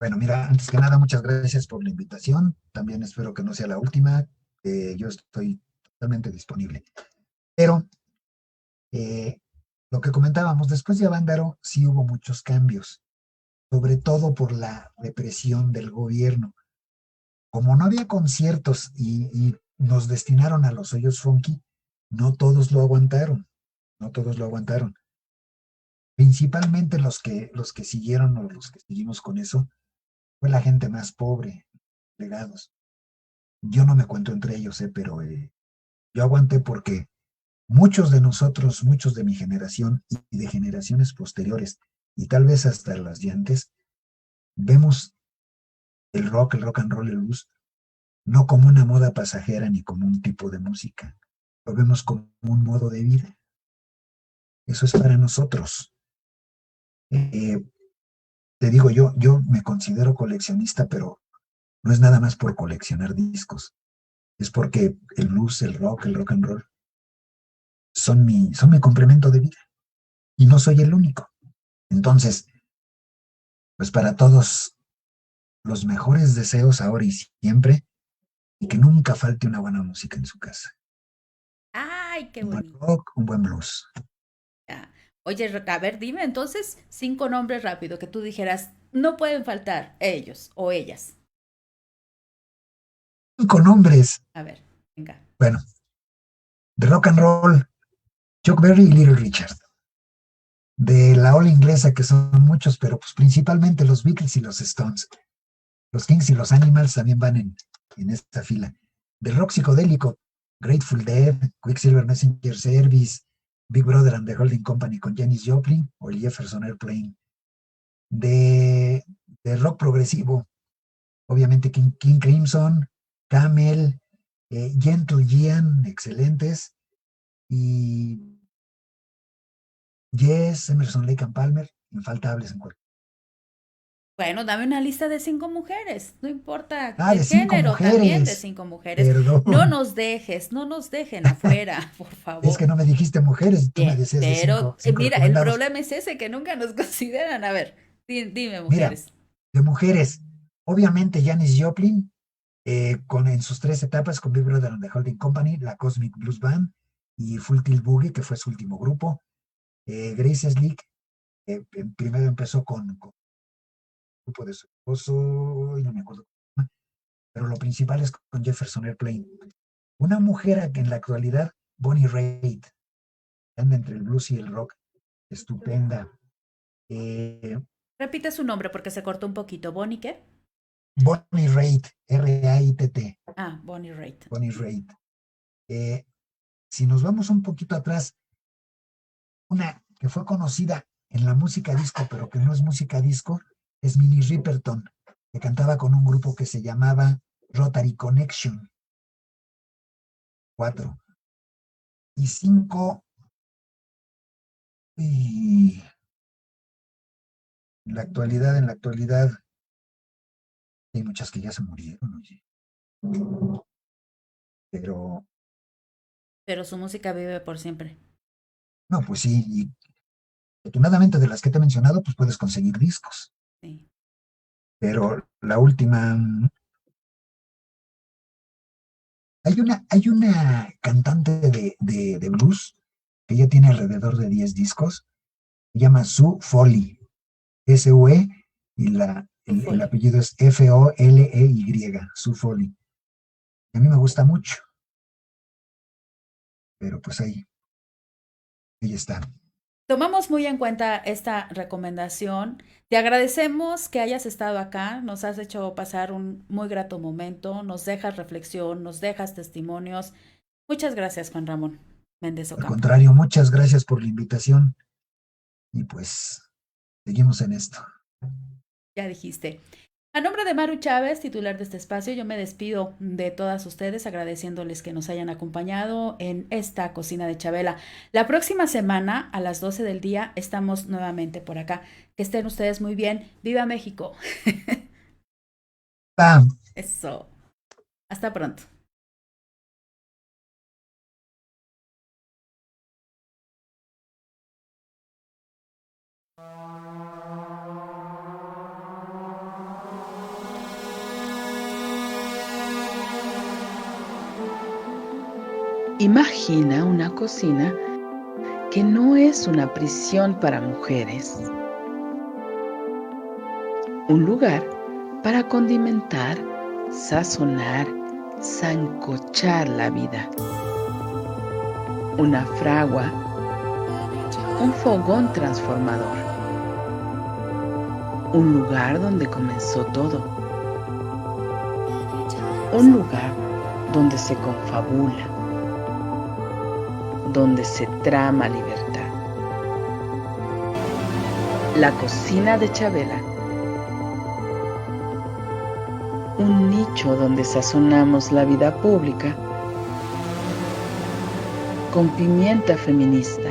Bueno, mira, antes que nada, muchas gracias por la invitación. También espero que no sea la última. Yo estoy totalmente disponible. Pero eh, lo que comentábamos, después de Avándaro sí hubo muchos cambios, sobre todo por la represión del gobierno. Como no había conciertos y nos destinaron a los hoyos funky, no todos lo aguantaron, no todos lo aguantaron. Principalmente los que siguieron o los que seguimos con eso, fue la gente más pobre, legados. Yo no me cuento entre ellos, pero yo aguanté porque muchos de nosotros, muchos de mi generación y de generaciones posteriores, y tal vez hasta las de antes, vemos el rock and roll, el blues, no como una moda pasajera ni como un tipo de música, lo vemos como un modo de vida. Eso es para nosotros. Eh, Te digo, yo me considero coleccionista, pero no es nada más por coleccionar discos, es porque el blues, el rock and roll son mi complemento de vida y no soy el único. Entonces, pues para todos los mejores deseos ahora y siempre y que nunca falte una buena música en su casa. Ay, qué Un buen bonito. rock, un buen blues. Ya. Oye, a ver, dime entonces 5 nombres rápido que tú dijeras, no pueden faltar ellos o ellas. 5 nombres. A ver, venga. Bueno, de rock and roll, Chuck Berry y Little Richard. De la ola inglesa, que son muchos, pero pues principalmente los Beatles y los Stones. Los Kings y los Animals también van en esta fila. Del rock psicodélico, Grateful Dead, Quicksilver Messenger Service, Big Brother and the Holding Company con Janis Joplin o el Jefferson Airplane. De rock progresivo, obviamente King Crimson, Camel, Gentle Giant, excelentes, y Yes, Emerson Lake and Palmer, infaltables en cualquier. Bueno, dame una lista de 5 mujeres, no importa Ah, el de cinco género, también de mujeres, 5 mujeres. No perdón. nos dejes, no nos dejen afuera, por Es que favor. no me dijiste mujeres, tú me Bien, decías de pero cinco mira, el recomendados. problema es ese, que nunca nos consideran. A ver, dime, Mira, mujeres. de mujeres, obviamente Janis Joplin, en sus 3 etapas con Big Brother and the Holding Company, la Cosmic Blues Band y Full Tilt Boogie, que fue su último grupo. Grace Slick, primero empezó con el grupo de su esposo, y no me acuerdo, pero lo principal es con Jefferson Airplane. Una mujer que en la actualidad, Bonnie Raitt, anda entre el blues y el rock, estupenda. Eh, Repite su nombre porque se cortó un poquito. ¿Bonnie qué? Bonnie Raitt, Raitt, Ah, Bonnie Raitt. Bonnie Raitt. Eh, si nos vamos un poquito atrás, una que fue conocida en la música disco, pero que no es música disco, es Minnie Riperton, que cantaba con un grupo que se llamaba Rotary Connection. 4. Y 5, y en la actualidad, hay muchas que ya se murieron, oye. Pero, Pero su música vive por siempre. no, pues sí, y afortunadamente de las que te he mencionado, pues puedes conseguir discos. Sí. Pero la última, hay una cantante de blues que ya tiene alrededor de 10 discos, se llama Sue Foley, S-U-E, y Su el Foley. apellido es F-O-L-E-Y, Sue Foley. A mí me gusta mucho, pero pues ahí está. Tomamos muy en cuenta esta recomendación. Te agradecemos que hayas estado acá, nos has hecho pasar un muy grato momento, nos dejas reflexión, nos dejas testimonios. Muchas gracias, Juan Ramón Méndez Al Ocampo. contrario, muchas gracias por la invitación y pues seguimos en esto. Ya dijiste. A nombre de Maru Chávez, titular de este espacio, yo me despido de todas ustedes agradeciéndoles que nos hayan acompañado en esta cocina de Chabela. La próxima semana a las 12 del día estamos nuevamente por acá. Que estén ustedes muy bien. ¡Viva México! Ah, Eso. Hasta pronto. Imagina una cocina que no es una prisión para mujeres, un lugar para condimentar, sazonar, sancochar la vida, una fragua, un fogón transformador, un lugar donde comenzó todo, un lugar donde se confabula, donde se trama libertad. La cocina de Chabela, un nicho donde sazonamos la vida pública con pimienta feminista.